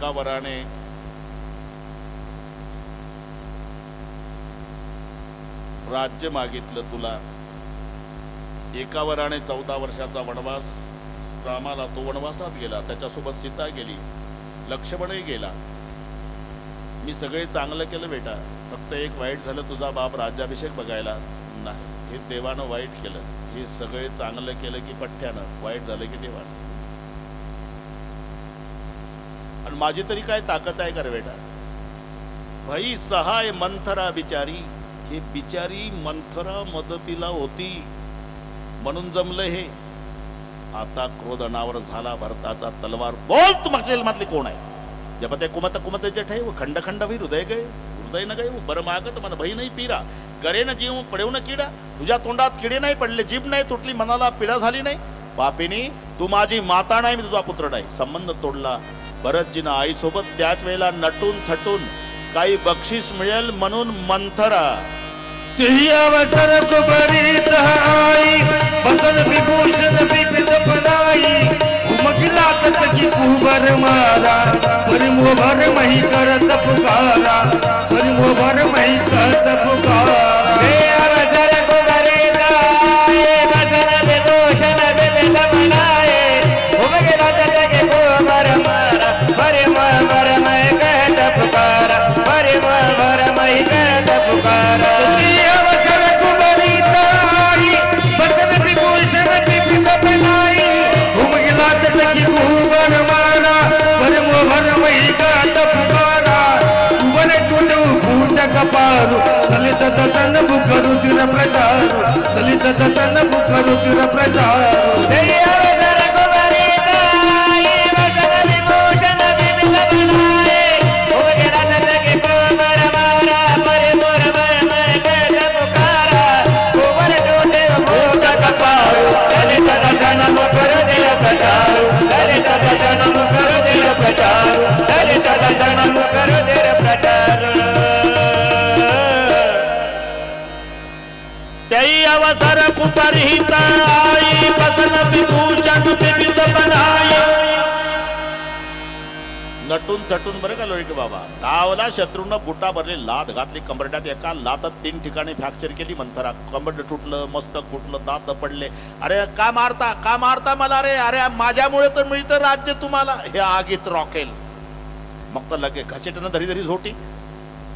एका वराने राज्य मागितलं तुला, एका वराने 14 वर्षाचा वनवास रामाला, तो वनवासात गेला, त्याच्यासोबत सीता गेली, लक्ष्मणही गेला. मी सगळे चांगलं केलं बेटा, फक्त एक वाईट झालं, तुझा बाप राज्याभिषेक बघायला नाही. हे देवानं वाईट केलं. हे सगळे चांगलं केलं की पठ्ठ्यानं, वाईट झालं की देवानं. आणि माझी तरी काय ताकद आहे का रे बेटा? भाई सहाय मंथरा बिचारी, हे बिचारी मंथरा मदतीला होती म्हणून जमलं हे. आता क्रोध अनावर झाला भरताचा तलवार. बोल तू मागच्या जन्मातले कोण आहे? जब ते कुमत कुमत जठे वो खंड खंड भी हृदय गए, हृदय न गए बर मागत मन भई नाही पीरा, करे न जीव पडेव न किडा. तुझ्या तोंडात किडे नाही पडले, जीभ नाही तुटली, मनाला पीडा झाली नाही. पापिनी तू माझी माता नाही, मी तुझा पुत्र नाही. संबंध तोडला भरतजीनं आईसोबत. त्याच वेळेला नटून थटून काही बक्षीस मिळेल म्हणून मंथरा तेही अवसर को बरीत आई, बसन विभूषण विपित पदाई. उमगिला तत की कुबर मारा, परिमो भर मही करत पुकारा, परिमो भर मही करत पुकारा. अवसर को बरीत आई, बसन विभूषण विपित पदाई. उमगिला तत की कुबर मारा, परिमो भर मही करत पुकारा, परिमो भर मही करत पुकारा. दलित दसन बुखरु तिर प्रचारु, दलित दसन बुखरु तिर प्रचारु. अवसर को बरीत आई, बसन विभूषण विपित पदाई. उमगिला तत की कुबर मारा, परिमो भर मही करत पुकारा. कुबर टूटे फूट कपारू, दलित दसन बुखरु तिर प्रचारु, दलित दसन बुखरु तिर प्रचारु, दलित दसन बुखरु तिर प्रचारु. त्याई अवसर कुपरहित आई, बसन विभूषण विपित बनाई. नटून थटून बरं का लोळके बाबा. धावला शत्रूनं, बुटा भरले, लात घातली कंबरड्यात. एका लातात 3 ठिकाणी फ्रॅक्चर केली मंथरा. कंबरड तुटलं, मस्तक फुटलं, दात पडले. अरे का मारता, का मारता मला रे? अरे माझ्यामुळे तर मिळतं राज्य तुम्हाला, हे आगीत रॉकेल. मग तर लगे घसेटनं धरी धरी झोटी.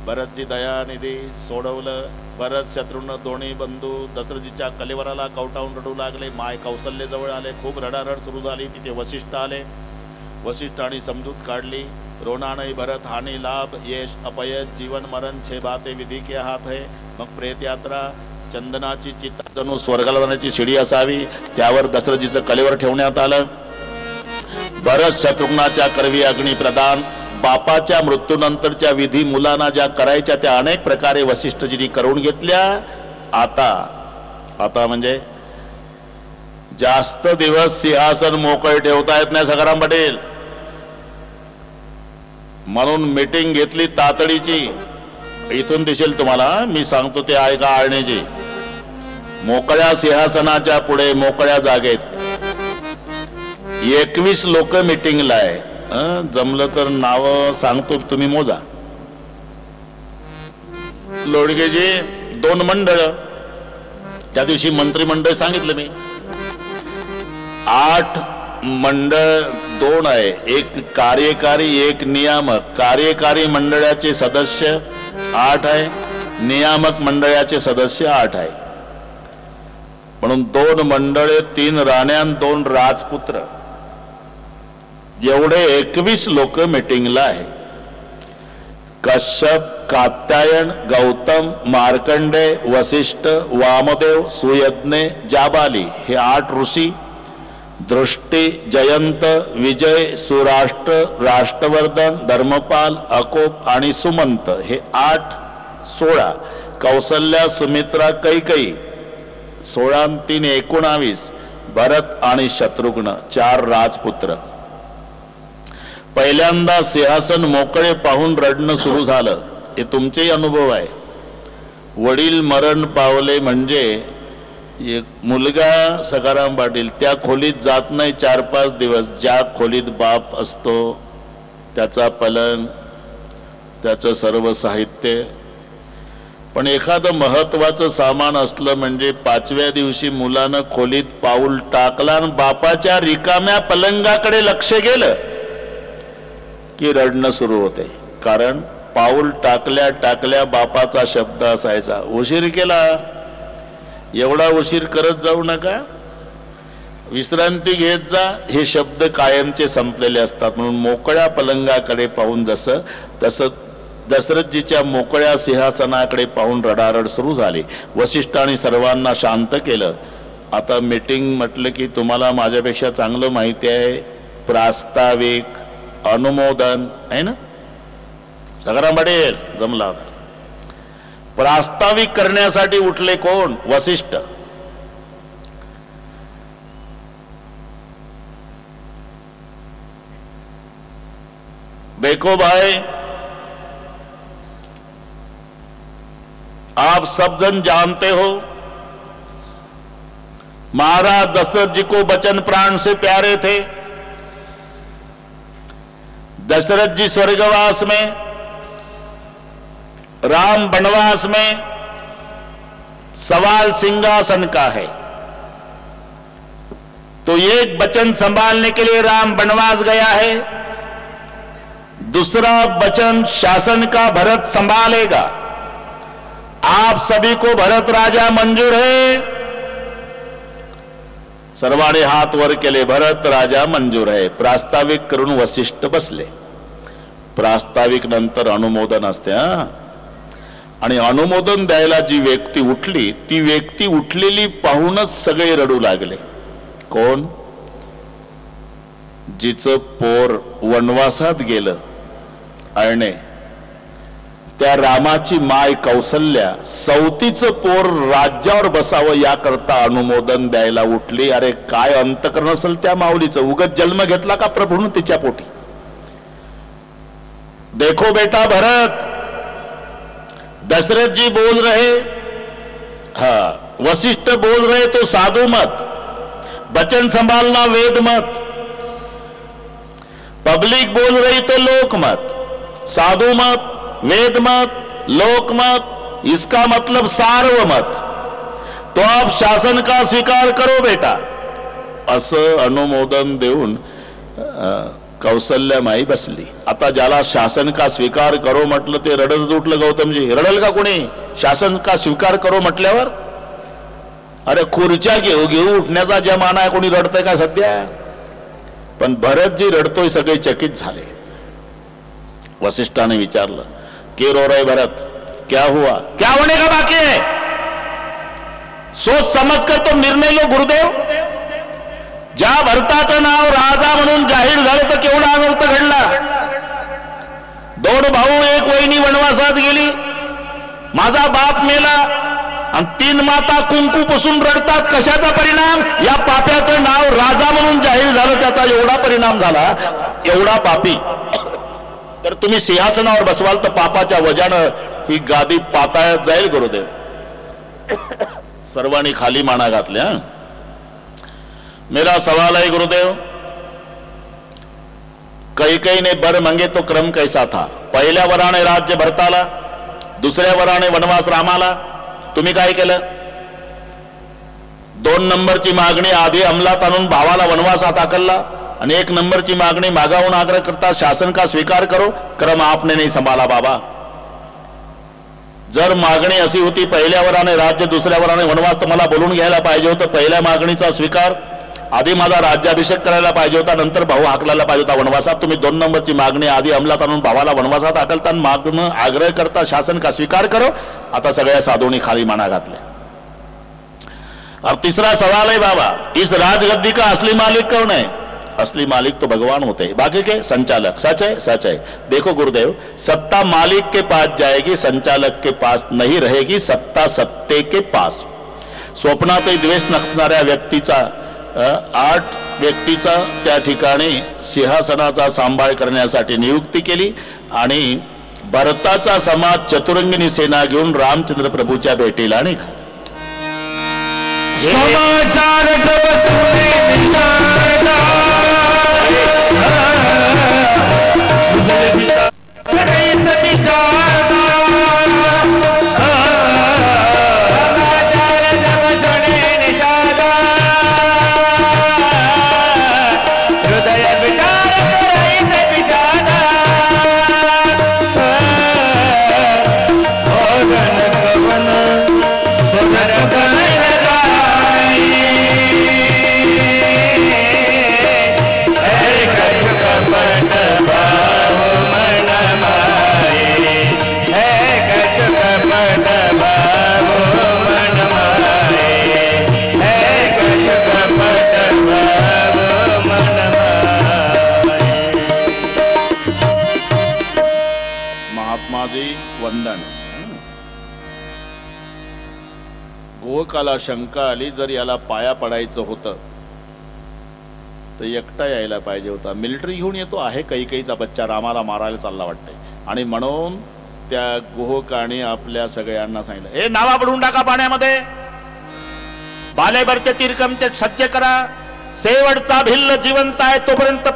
भरतजी दयानिधी सोडवलं. भरत शत्रूनं दोन्ही बंधू दशरथजीच्या कलेवराला कवटावून रडू लागले. माय कौशल्य जवळ आले. खूप रडारड सुरू झाली. तिथे वसिष्ठ आले. वसिष्ठाने समजूत काढली. रोना नाही भरत हानी लाभ, यश अपयश जीवन मरण छे बाते विधी के हात है. मग प्रेत यात्रा, चंदनाची चिता जणू स्वर्गाला जाण्याची शिडी असावी, त्यावर दशरथजीचं कलेवर ठेवण्यात आलं. भरत शत्रुघ्नाच्या करवी अग्नी प्रदान. बापाच्या मृत्यूनंतरच्या विधी मुलांना ज्या करायच्या त्या अनेक प्रकारे वसिष्ठजींनी करून घेतल्या. आता म्हणजे जास्त दिवस सिंहासन मोकळे ठेवता येत नाही सखाराम पाटील, म्हणून मीटिंग घेतली तातडीची. इथून दिसेल तुम्हाला, मी सांगतो ते ऐका. आळणीची मोकळ्या सिंहासनाच्या पुढे मोकळ्या जागेत 21 लोक मीटिंगला आहे. जमलं तर नाव सांगतो, तुम्ही मोजा. लोडगेजी 2 मंडळ, त्या दिवशी मंत्रिमंडळ सांगितलं मी. 8 मंडळ 2 आहे, एक कार्यकारी एक नियामक. कार्यकारी मंडळाचे सदस्य 8 आहे, नियामक मंडळाचे सदस्य 8 आहे. म्हणून 2 मंडळे, 3 राण्या, 2 राजपुत्र, एवढे 21 लोक मीटिंगला आहे. कश्यप, कात्यायन, गौतम, मार्कंडे, वसिष्ठ, वामदेव, सुयज्ञ, जाबाली हे 8 ऋषी. दृष्टी, जयंत, विजय, सुराष्ट्र, राष्ट्रवर्धन, धर्मपाल, अकोप आणि सुमंत हे 8, 16. कौसल्या, सुमित्रा, कैकेयी 16 आणि 3 19. भरत आणि शत्रुघ्न 4 राजपुत्र. पहिल्यांदा सिंहासन मोकळे पाहून रडणं सुरू झालं. हे तुमचेही अनुभव आहे. वडील मरण पावले म्हणजे एक मुलगा सखाराम पाटील त्या खोलीत जात नाही 4-5 दिवस, ज्या खोलीत बाप असतो त्याचा पलंग, त्याचं सर्व साहित्य. पण एखादं महत्वाचं सामान असलं म्हणजे 5व्या दिवशी मुलानं खोलीत पाऊल टाकला आणि बापाच्या रिकाम्या पलंगाकडे लक्ष गेलं की रडणं सुरू होते. कारण पाऊल टाकल्या टाकल्या बापाचा शब्द असायचा, उशीर केला, एवढा उशीर करत जाऊ नका, विश्रांती घेत जा. हे शब्द कायमचे संपलेले असतात. म्हणून मोकळ्या पलंगाकडे पाहून जसं तसं दशरथजीच्या मोकळ्या सिंहासनाकडे पाहून रडारड सुरू झाली. वसिष्ठांनी सर्वांना शांत केलं. आता मीटिंग म्हटलं की तुम्हाला माझ्यापेक्षा चांगलं माहिती आहे, प्रास्ताविक, अनुमोदन आहे ना, सगळं पडेल जमला. प्रास्ताविक करण्यासाठी उठले कोण? वसिष्ठ. देखो भाई, आप सब जन जानते हो महाराज दशरथ जी को बचन प्राण से प्यारे थे. दशरथ जी स्वर्गवास में, राम वनवास में, सवाल सिंहासन का है. तो एक वचन संभालने के लिए राम वनवास गया है, दूसरा वचन शासन का भरत संभालेगा. आप सभी को भरत राजा मंजूर है? सर्वांनी हात वर केले. भरत राजा मंजूर आहे. प्रास्ताविक करून वसिष्ठ बसले. प्रास्ताविक नंतर अनुमोदन असते. आणि अनुमोदन द्यायला जी व्यक्ती उठली, ती व्यक्ती उठलेली पाहूनच सगळे रडू लागले. कोण? जिचं पोर वनवासात गेलं अळणे, त्या रामाची माय कौसल्या सवतीचं पोर राज्यावर बसावं याकरता अनुमोदन द्यायला उठली. अरे काय अंतकरण असेल त्या माऊलीचं. उगत जन्म घेतला का प्रभून तिच्या पोटी. देखो बेटा भरत, दशरथ जी बोल रहे, वशिष्ठ बोल रहे तो साधु मत, वचन संभालना वेद मत. पब्लिक बोल रही तो लोक मत. साधु मत, वेद मत, लोक मत, इसका मतलब सार्वमत. तो आप शासन का स्वीकार करो बेटा. असं अनुमोदन देऊन कौसल्यामाई बसली. आता ज्याला शासन का स्वीकार करो म्हटलं ते रडत उठलं. गौतमजी रडल का कोणी शासन का स्वीकार करो म्हटल्यावर? अरे खुर्च्या घेऊ घेऊ उठण्याचा जमाना आहे, कोणी रडतंय का सध्या? पण भरतजी रडतोय, सगळे चकित झाले. वसिष्ठाने विचारलं, के रो रहे भरत, क्या हुआ? क्या होने का बाकी है? सोच समझ कर तो निर्णय लो गुरुदेव. ज्या भरताचं नाव राजा म्हणून जाहीर झालं तर केवढा अनर्थ घडला. 2 भाऊ, 1 वहिनी वनवासात गेली, माझा बाप मेला, आणि 3 माता कुंकू पुसून रडतात. कशाचा परिणाम? या पाप्याचं नाव राजा म्हणून जाहीर झालं, त्याचा एवढा परिणाम झाला. एवढा पापी. तर तुम्ही सिंहासनावर बसवाल तर पापाच्या वजानं ही गादी पाताळात जाईल गुरुदेव. सर्वांनी खाली माना घातल्या. मेरा सवाल है गुरुदेव, कैकेयी ने बर मांगे तो क्रम कैसा था? पहिल्या वराने राज्य भरताला, दुसऱ्या वराने वनवास रामाला. तुम्ही काय केलं? 2 नंबरची मागणी आधी अंमलात आणून भावाला वनवासात हाकलला, आणि 1 नंबरची मागणी मागावून आग्रह करता शासन का स्वीकार करो. क्रम आपने नहीं संभाला बाबा. जर मागणी अशी होती पहिल्या वराने राज्य, दुसऱ्या वराने वनवास, तर मला बोलून घ्यायला पाहिजे होतं. पहिल्या मागणीचा स्वीकार, आधी माझा राज्याभिषेक करायला पाहिजे होता, नंतर भाऊ हाकलायला पाहिजे होता वनवासात. तुम्ही 2 नंबरची मागणी आधी अंमलात आणून भावाला वनवासात हाकलता, मागणं आग्रह करता शासन का स्वीकार करो. आता सगळ्या साधूंनी खाली माना घातल्या. और तीसरा सवाल है बाबा, इस राजगद्दी का असली मालिक कौन है? असली मालिक तो भगवान होते हैं, बाकी के संचालक. सच है? सच है. देखो गुरुदेव, सत्ता मालिक के पास जाएगी, संचालक के पास नहीं रहेगी. सत्ता सत्ते के पास. स्वप्नातही द्वेष नसणाऱ्या व्यक्तीचा 8 व्यक्तीचा त्या ठिकाणी सिंहासनाचा सांभाळ करण्यासाठी नियुक्ती केली, आणि भरताचा समाज चतुरंगिनी सेना घेऊन रामचंद्र प्रभूच्या भेटीला निघाला. गुहकाला शंका आली, जर याला पाया पडायचं होतं तर एकटा यायला पाहिजे होता. मिलिटरी घेऊन येतो आहे, कैकेयीचा बच्चा रामाला मारायला चालला वाटतंय. आणि म्हणून त्या गुहकाने आपल्या सगळ्यांना सांगितलं, हे नावा पडून टाका पाण्यामध्ये, बालेबरचे तीरकमचे सज्ज करा, शेवटचा भिल्ल जिवंत आहे तोपर्यंत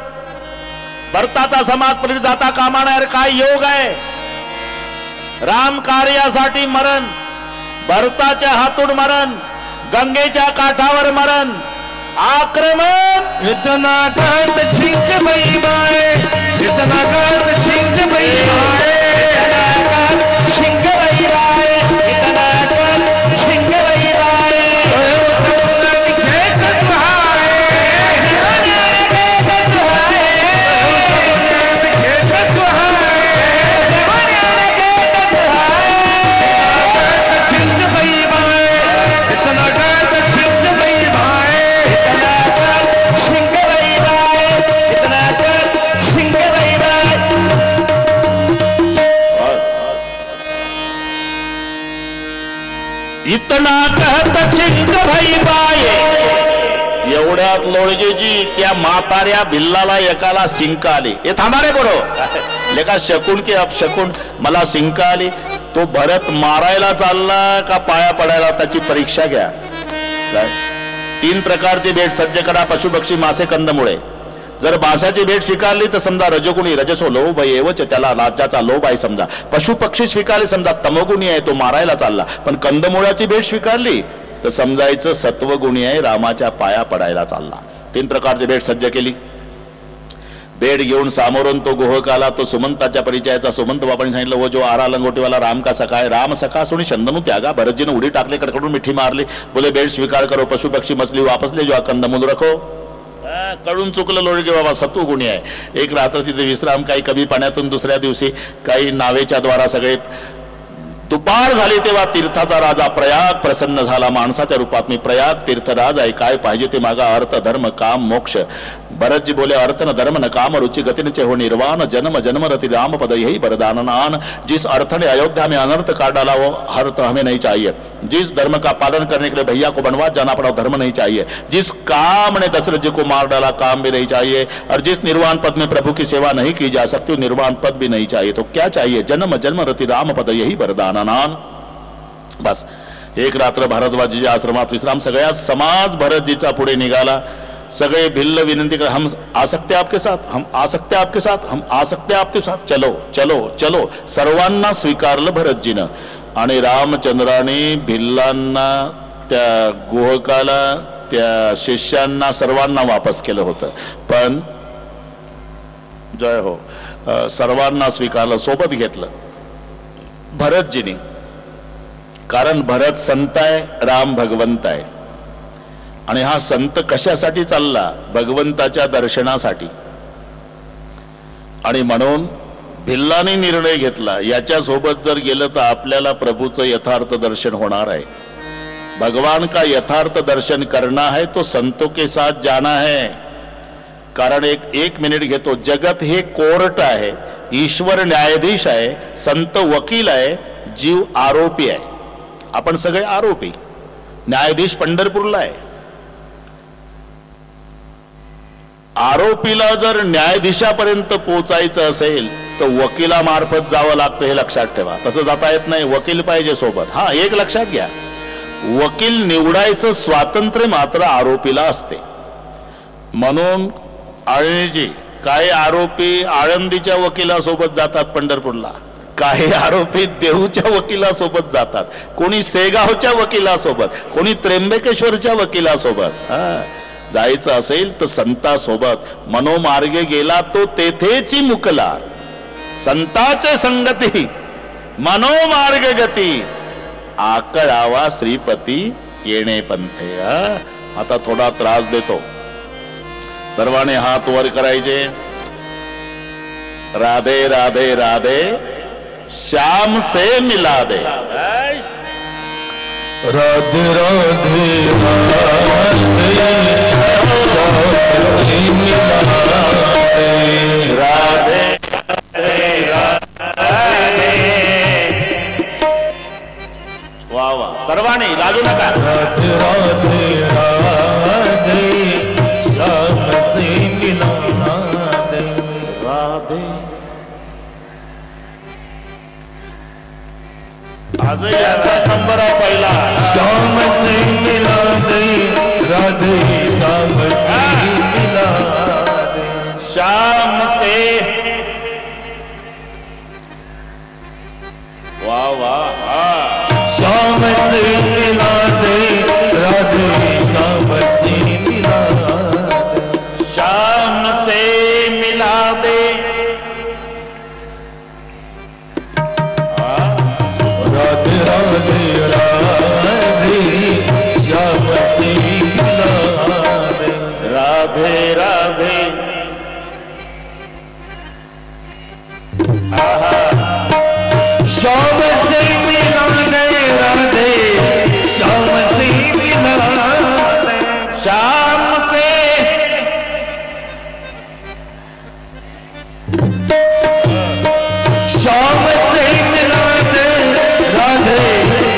भरताचा समाज पलीकडे जाता कामा नये. काय योग आहे, राम कार्यासाठी मरण, भरताच्या हातून मरण, गंगेच्या काठावर मरण, आक्रमण. इतना काट छिंक बई बाय, इतना काट छिंक बई बाय, इतना काट छिंक बई बाय, इतना काट छिंक बई बाय. इतना कहत छिंक भई बाये. एवढ्यात लोळजेजी त्या म्हाताऱ्या भिल्लाला एकाला शिंक आली. हे थांबा रे बरो, लेका शकून की अपशकून मला शिंक आली. तो भरत मारायला चालला का पाया पडायला, त्याची परीक्षा घ्या. काय 3 प्रकारची भेट सज्ज करा, पशुपक्षी मासे कंदमुळे. जर माशाची भेट स्वीकारली तर समजा रजोगुणी, रजसो लोभ एवच, त्याला राज्याचा लोभ आहे समजा. पशुपक्षी स्वीकारली समजा तमोगुणी आहे, तो मारायला चालला. पण कंदमुळाची भेट स्वीकारली तर समजायचं सत्वगुणी आहे, रामाच्या पाया पडायला चालला. 3 प्रकारची भेट सज्ज केली. भेट घेऊन सामोरून तो गुहकाला, तो सुमंताच्या परिचयाचा सुमंत बाबांनी सांगितलं, वो जो आरा लंगोटीवाला राम का सखा है, राम सखा सुनी शंदनू त्यागा. भरतजीने उडी टाकले, कडकडून मिठी मारली, बोले भेट स्वीकार करो, पशुपक्षी मछली वापस ले जो, कंदमूल रखो. कळून चुकलं लोळगे बाबा, सत्व गुणी आहे. एक रात्र तिथे विश्राम, काही कमी पाण्यातून दुसऱ्या दिवशी काही नावेच्या द्वारा सगळे दुपार झाली तेव्हा तीर्थाचा राजा प्रयाग प्रसन्न झाला. माणसाच्या रूपात मी प्रयाग तीर्थराज आहे, काय पाहिजे ते मागा, अर्थ धर्म काम मोक्ष. भरतजी बोले, अर्थ न धर्म न काम रुचि गति हो निर्वाण, जन्म जन्म रति राम पद यही वरदान नान. जिस अर्थ ने अयोध्या में अनर्थ काट डाला वो अर्थ हमें नहीं चाहिए. जिस धर्म का पालन करने के लिए भैया को बनवास जाना पड़ा धर्म नहीं चाहिए. जिस काम ने दशरथ जी को मार डाला काम भी नहीं चाहिए. और जिस निर्वाण पद में प्रभु की सेवा नहीं की जा सकती निर्वाण पद भी नहीं चाहिए. तो क्या चाहिए, जन्म जन्म रति राम पद यही वरदान नान. बस एक रात्र भारद्वाजीच्या आश्रमात विश्राम. सगळ्या समाज भरतजीचा पुढे निघाला. सगळे भिल्ल विनंती कर, हम आ सकते आपके साथ, हम आ सकते आपके साथ, हम आ सकते आपके साथ, चलो चलो चलो. सर्वांना स्वीकारलं भरतजीनं. आणि रामचंद्राने भिल्लांना, त्या गुहकाला, त्या शिष्यांना सर्वांना वापस केलं होतं. पण जय हो, सर्वांना स्वीकारलं, सोबत घेतलं भरतजीने. कारण भरत संत आहे, राम भगवंत आहे. आणि हा संत कशासाठी चालला, भगवंताच्या दर्शनासाठी. आणि म्हणून भिल्लाने निर्णय घेतला, याच्या सोबत जर गेलं तर आपल्याला प्रभूचं यथार्थ दर्शन होणार आहे. भगवान का यथार्थ दर्शन करना है तो संतों के साथ जाना है. कारण एक मिनिट घेतो, जगत हे कोर्ट आहे, ईश्वर न्यायाधीश आहे, संत वकील आहे, जीव आरोपी आहे. आपण सगळे आरोपी. न्यायाधीश पंढरपूरला आहे. आरोपीला जर न्यायाधीशापर्यंत पोहोचायचं असेल तर वकिलामार्फत जावं लागतं, हे लक्षात ठेवा. तसं जाता येत नाही, वकील पाहिजे सोबत. हा एक लक्षात घ्या, वकील निवडायचं स्वातंत्र्य मात्र आरोपीला असते. म्हणून आळंदीजी काही आरोपी आळंदीच्या वकिलासोबत जातात पंढरपूरला, काही आरोपी देहूच्या वकिलासोबत जातात, कोणी सेगावच्या वकिलासोबत, कोणी त्र्यंबकेश्वरच्या वकिलासोबत. जायचं असेल तर संतासोबत. मनोमार्गे गेला तो तेथेची मुकला, संताचे संगती मनोमार्ग गती, आकळावा श्रीपती येणे पंथे. आता थोडा त्रास देतो, सर्वांनी हात वर करायचे. राधे राधे राधे श्याम से मिला दे. राधे राधे राधे वा वा. सर्वांनी गाजू नका. राधे राधे राधे श्याम से मिला दे. राधे आजही यांचा नंबर आहे पहिला. श्याम से मिला दे राधे श्याम से मिला दे. श्याम से वाह वाह. श्याम से मिला दे राधे श्याम से मिला दे. श्याम से मिला दे. राधे राधे राधे श्याम से मिला दे. राधे राधे श्याम से मिला दे राधे श्याम से मिला दे. श्याम से श्याम से मिला दे राधे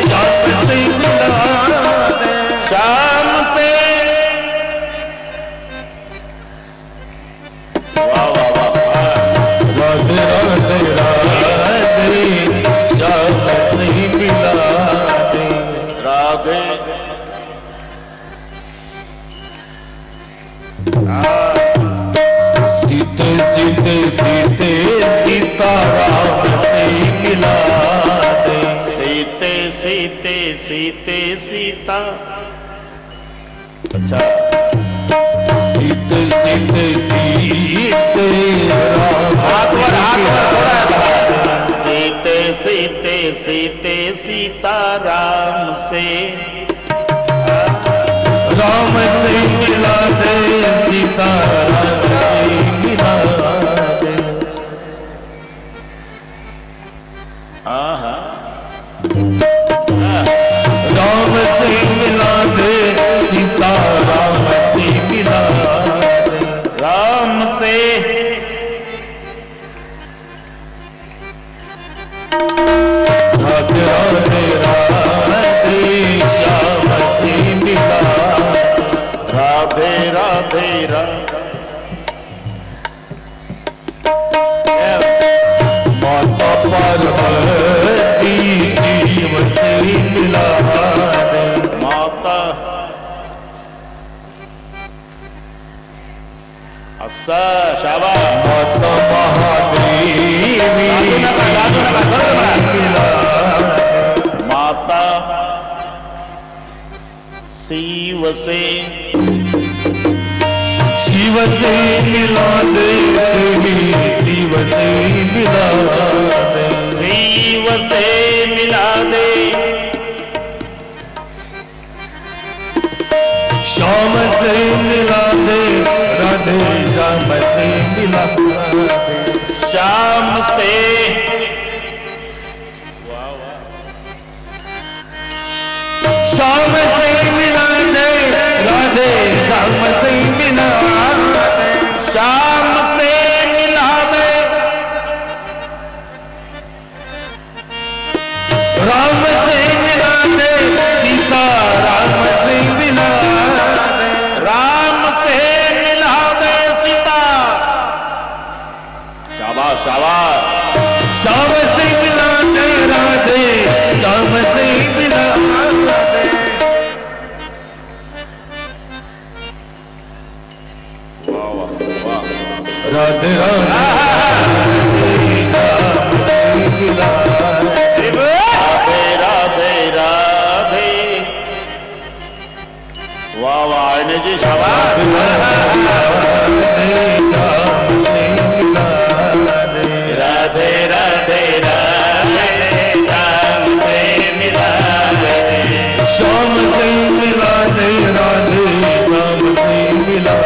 श्याम से मिला दे. श्याम से वाह वाह वाह. राधे राधे राधे श्याम से मिला दे. राधे सीते सीते सीते सीताराम से मिला दे. सीते सीते सीते सीता. अच्छा सीते सीते सीते राम हाथ पर सीते सीते सीते सीता राम से. राम से मिला दे सीता राम से मिला दे. आहा राम से मिला दे सीता राम से मिला दे. राम से राधे राधे राधे श्याम से मिला. राधे राधे राधे. माता पार्वती शिव से मिला दे. माता असा शाबा. माता महादेवी गाजू नका, सरळ म्हणा. मिला दे. माता शिव से शिव से मिला दे शिव से मिला दे. शिव से मिला दे. श्याम से मिला दे राधे श्याम से मिला दे. श्याम से श्याम से मिला दे राधे श्याम से मिला दे. श्याम से मिला दे. राम से मिला दे सीता राम से मिला दे. राम से मिला दे सीता. शाबाश शाबाश. श्याम से मिला दे राधे श्याम से मिला दे. वाह वाह वाह. राधे राधे श्याम से मिला दे. राधे राधे राधे. वाह वाह आईने जी शाबाश. राधे राधे राधे राम से मिला दे. श्याम से मिला दे राधे श्याम से मिला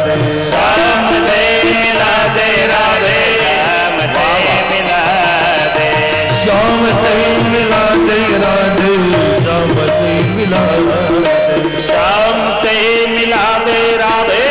दे. श्याम से मिला दे राधे राम से मिला दे. श्याम से मिला दे राधे श्याम से मिला दे. श्याम से मिला दे राधे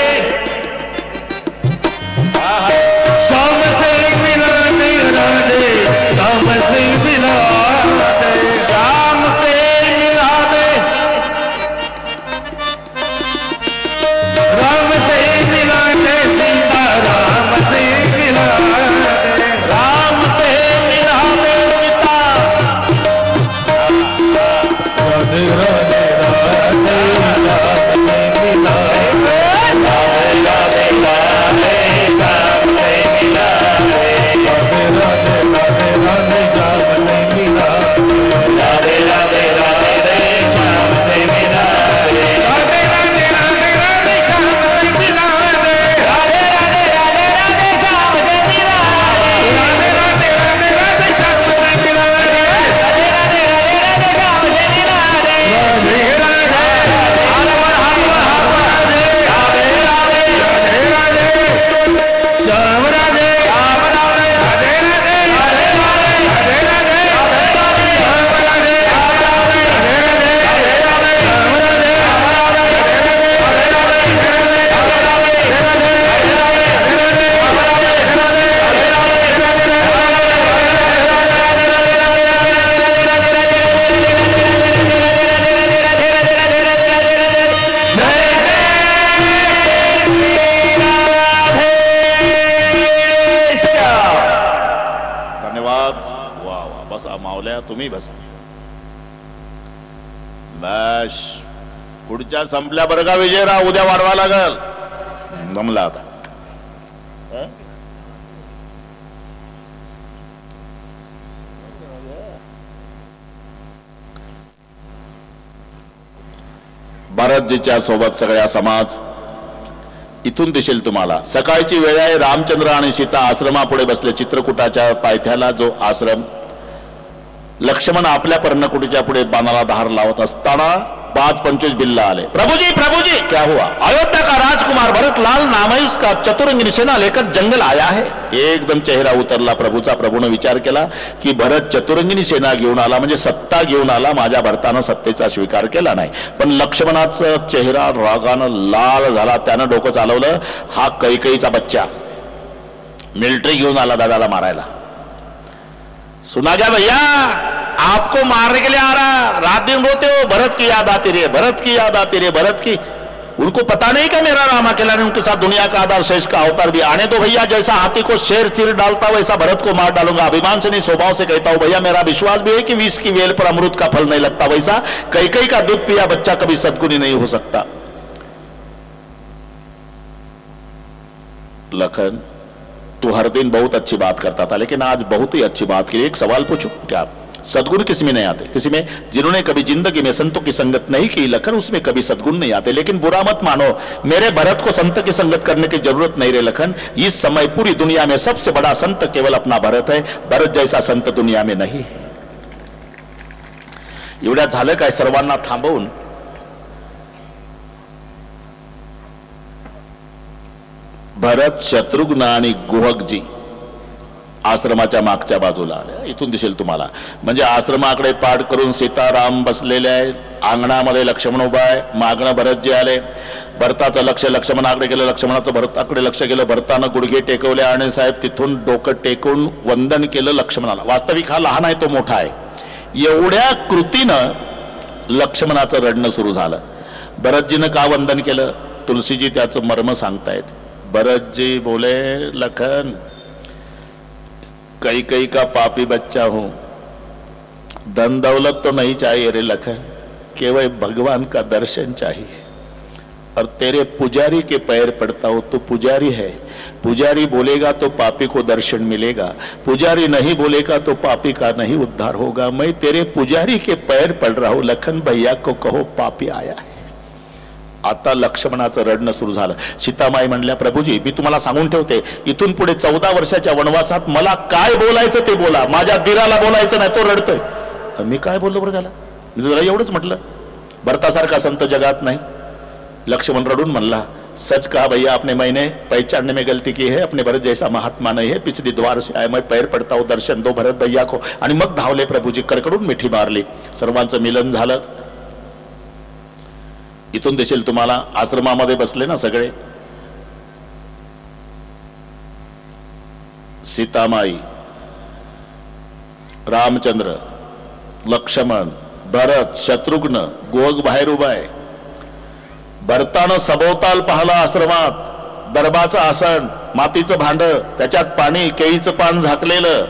मावल्या तुम्ही बसा. बस पुढच्या संपल्या बरं का विजयराव, उद्या वाढवा लागल. जमला आता. भरतजीच्या सोबत सगळ्या समाज इथून दिसेल तुम्हाला. सकाळची वेळ आहे. रामचंद्र आणि सीता आश्रमापुढे बसले. चित्रकूटाच्या पायथ्याला जो आश्रम. लक्ष्मण आपल्या पर्णकुटीच्या पुढे बाणाला धार लावत असताना 5-25 बिल्ला आले. प्रभुजी प्रभुजी क्या हुआ? अयोध्या का राजकुमार भरत लाल नाम है उसका, चतुरंगिनी सेना लेकर जंगल आया है. एकदम चेहरा उतरला प्रभूचा. प्रभूने विचार केला की भरत चतुरंगिनी सेना घेऊन आला म्हणजे सत्ता घेऊन आला. माझ्या भरतानं सत्तेचा स्वीकार केला नाही. पण लक्ष्मणाचा चेहरा रागानं लाल झाला. त्यानं डोकं चालवलं. हा कैकईचा बच्चा मिलिटरी घेऊन आला दादाला मारायला. सुना क्या भैया, आपको मारने के लिए आ रहा. रात दिन रोते हो, भरत की याद आती रही, भरत की याद आती रही, भरत की. उनको पता नहीं क्या मेरा राम अकेला नहीं, उनके साथ दुनिया का आधार शेष का अवतार भी. आने दो भैया, जैसा हाथी को शेर चीर डालता वैसा भरत को मार डालूंगा. अभिमान से नहीं स्वभाव से कहता हूं भैया. मेरा विश्वास भी है कि विष की वेल पर अमृत का फल नहीं लगता. वैसा कैकई का दूध पिया बच्चा कभी सद्गुणी नहीं हो सकता. लखन, तू हर दिन बहुत अच्छी बात करता था, लेकिन आज बहुत ही अच्छी बात की. एक सवाल पूछूं क्या? सद्गुण किसी में नहीं आते? किसी में जिन्होंने कभी जिंदगी में संतों की संगत नहीं की लखन, उसमें कभी सद्गुण नहीं आते. लेकिन बुरा मत मानो, मेरे भरत को संत की संगत करने की जरूरत नहीं रे लखन. इस समय पूरी दुनिया में सबसे बड़ा संत केवल अपना भरत है. भरत जैसा संत दुनिया में नहीं है. एवढ्या झालं काय सर्वांना थांबवून भरत, शत्रुघ्न आणि गुहकजी आश्रमाच्या मागच्या बाजूला आले. इथून दिसेल तुम्हाला. म्हणजे आश्रमाकडे पाठ करून सीताराम बसलेले आहेत. अंगणामध्ये लक्ष्मण उभा आहे. मागणं भरतजी आले. भरताचं लक्ष लक्ष्मणाकडे गेलं. लक्ष्मणाचं भरताकडे लक्ष गेलं. भरतानं गुडघे टेकवले आणि साहेब तिथून डोकं टेकून वंदन केलं लक्ष्मणाला. वास्तविक हा लहान आहे, तो मोठा आहे. एवढ्या कृतीनं लक्ष्मणाचं रडणं सुरू झालं. भरतजीनं का वंदन केलं? तुलसीजी त्याचं मर्म सांगतायत. भरतजी बोले, लखन कई का पापी बच्चा हूं, धन दौलत तो नहीं चाहिए रे लखन, केवल भगवान का दर्शन चाहिए. और तेरे पुजारी के पैर पड़ता हो. तो पुजारी है, पुजारी बोलेगा तो पापी को दर्शन मिलेगा, पुजारी नहीं बोलेगा तो पापी का नहीं उद्धार होगा. मैं तेरे पुजारी के पैर पड़ रहा हूं लखन, भैया को कहो पापी आया है. आता लक्ष्मणाचं रडणं सुरू झालं. सीतामाई म्हणल्या, प्रभूजी मी तुम्हाला सांगून ठेवते, इथून पुढे 14 वर्षाच्या वनवासात मला काय बोलायचं ते बोला, माझ्या दिराला बोलायचं नाही. तो रडतोय. मी काय बोललो बरं त्याला? मी तुला एवढंच म्हटलं, भरतासारखा संत जगात नाही. लक्ष्मण रडून म्हणला, सच कहा भैया, आपने मैंने पहचानने में गलती की है. अपने भरत जैसा महात्मा नहीं है. पिछली द्वार से आए, मैं पैर पडता हूं, दर्शन दो भरत भैया को. आणि मग धावले प्रभूजी. कडकडून मिठी मारली. सर्वांचं मिलन झालं. इथून दिसेल तुम्हाला आश्रमामध्ये बसले ना सगळे. सीतामाई, रामचंद्र, लक्ष्मण, भरत, शत्रुघ्न, गोग बाहेर उभा आहे. भरतानं सभोवताल पाहला आश्रमात. दरबाचं आसन, मातीचं भांड, त्याच्यात पाणी, केळीचं पान झाकलेलं.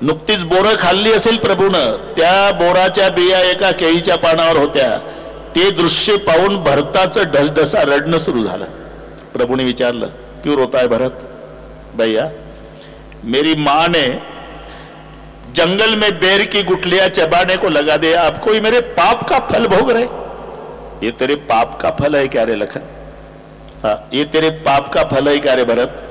नुकतीच बोरं खाल्ली असेल प्रभूनं. त्या बोराच्या बिया एका केळीच्या पानावर होत्या. ते दृश्य पाहून भरताचं ढसढसा रडणं सुरू झालं. प्रभूने विचारलं, क्यों रोता है भरत? भैया, मेरी मां ने जंगल में बेर की गुठलियां चबाने को लगा दिया. आपको ये मेरे पाप का फल भोग रहे. ये तेरे पाप का फल है क्या रे लखन? हाँ, ये तेरे पाप का फल है क्या रे भरत?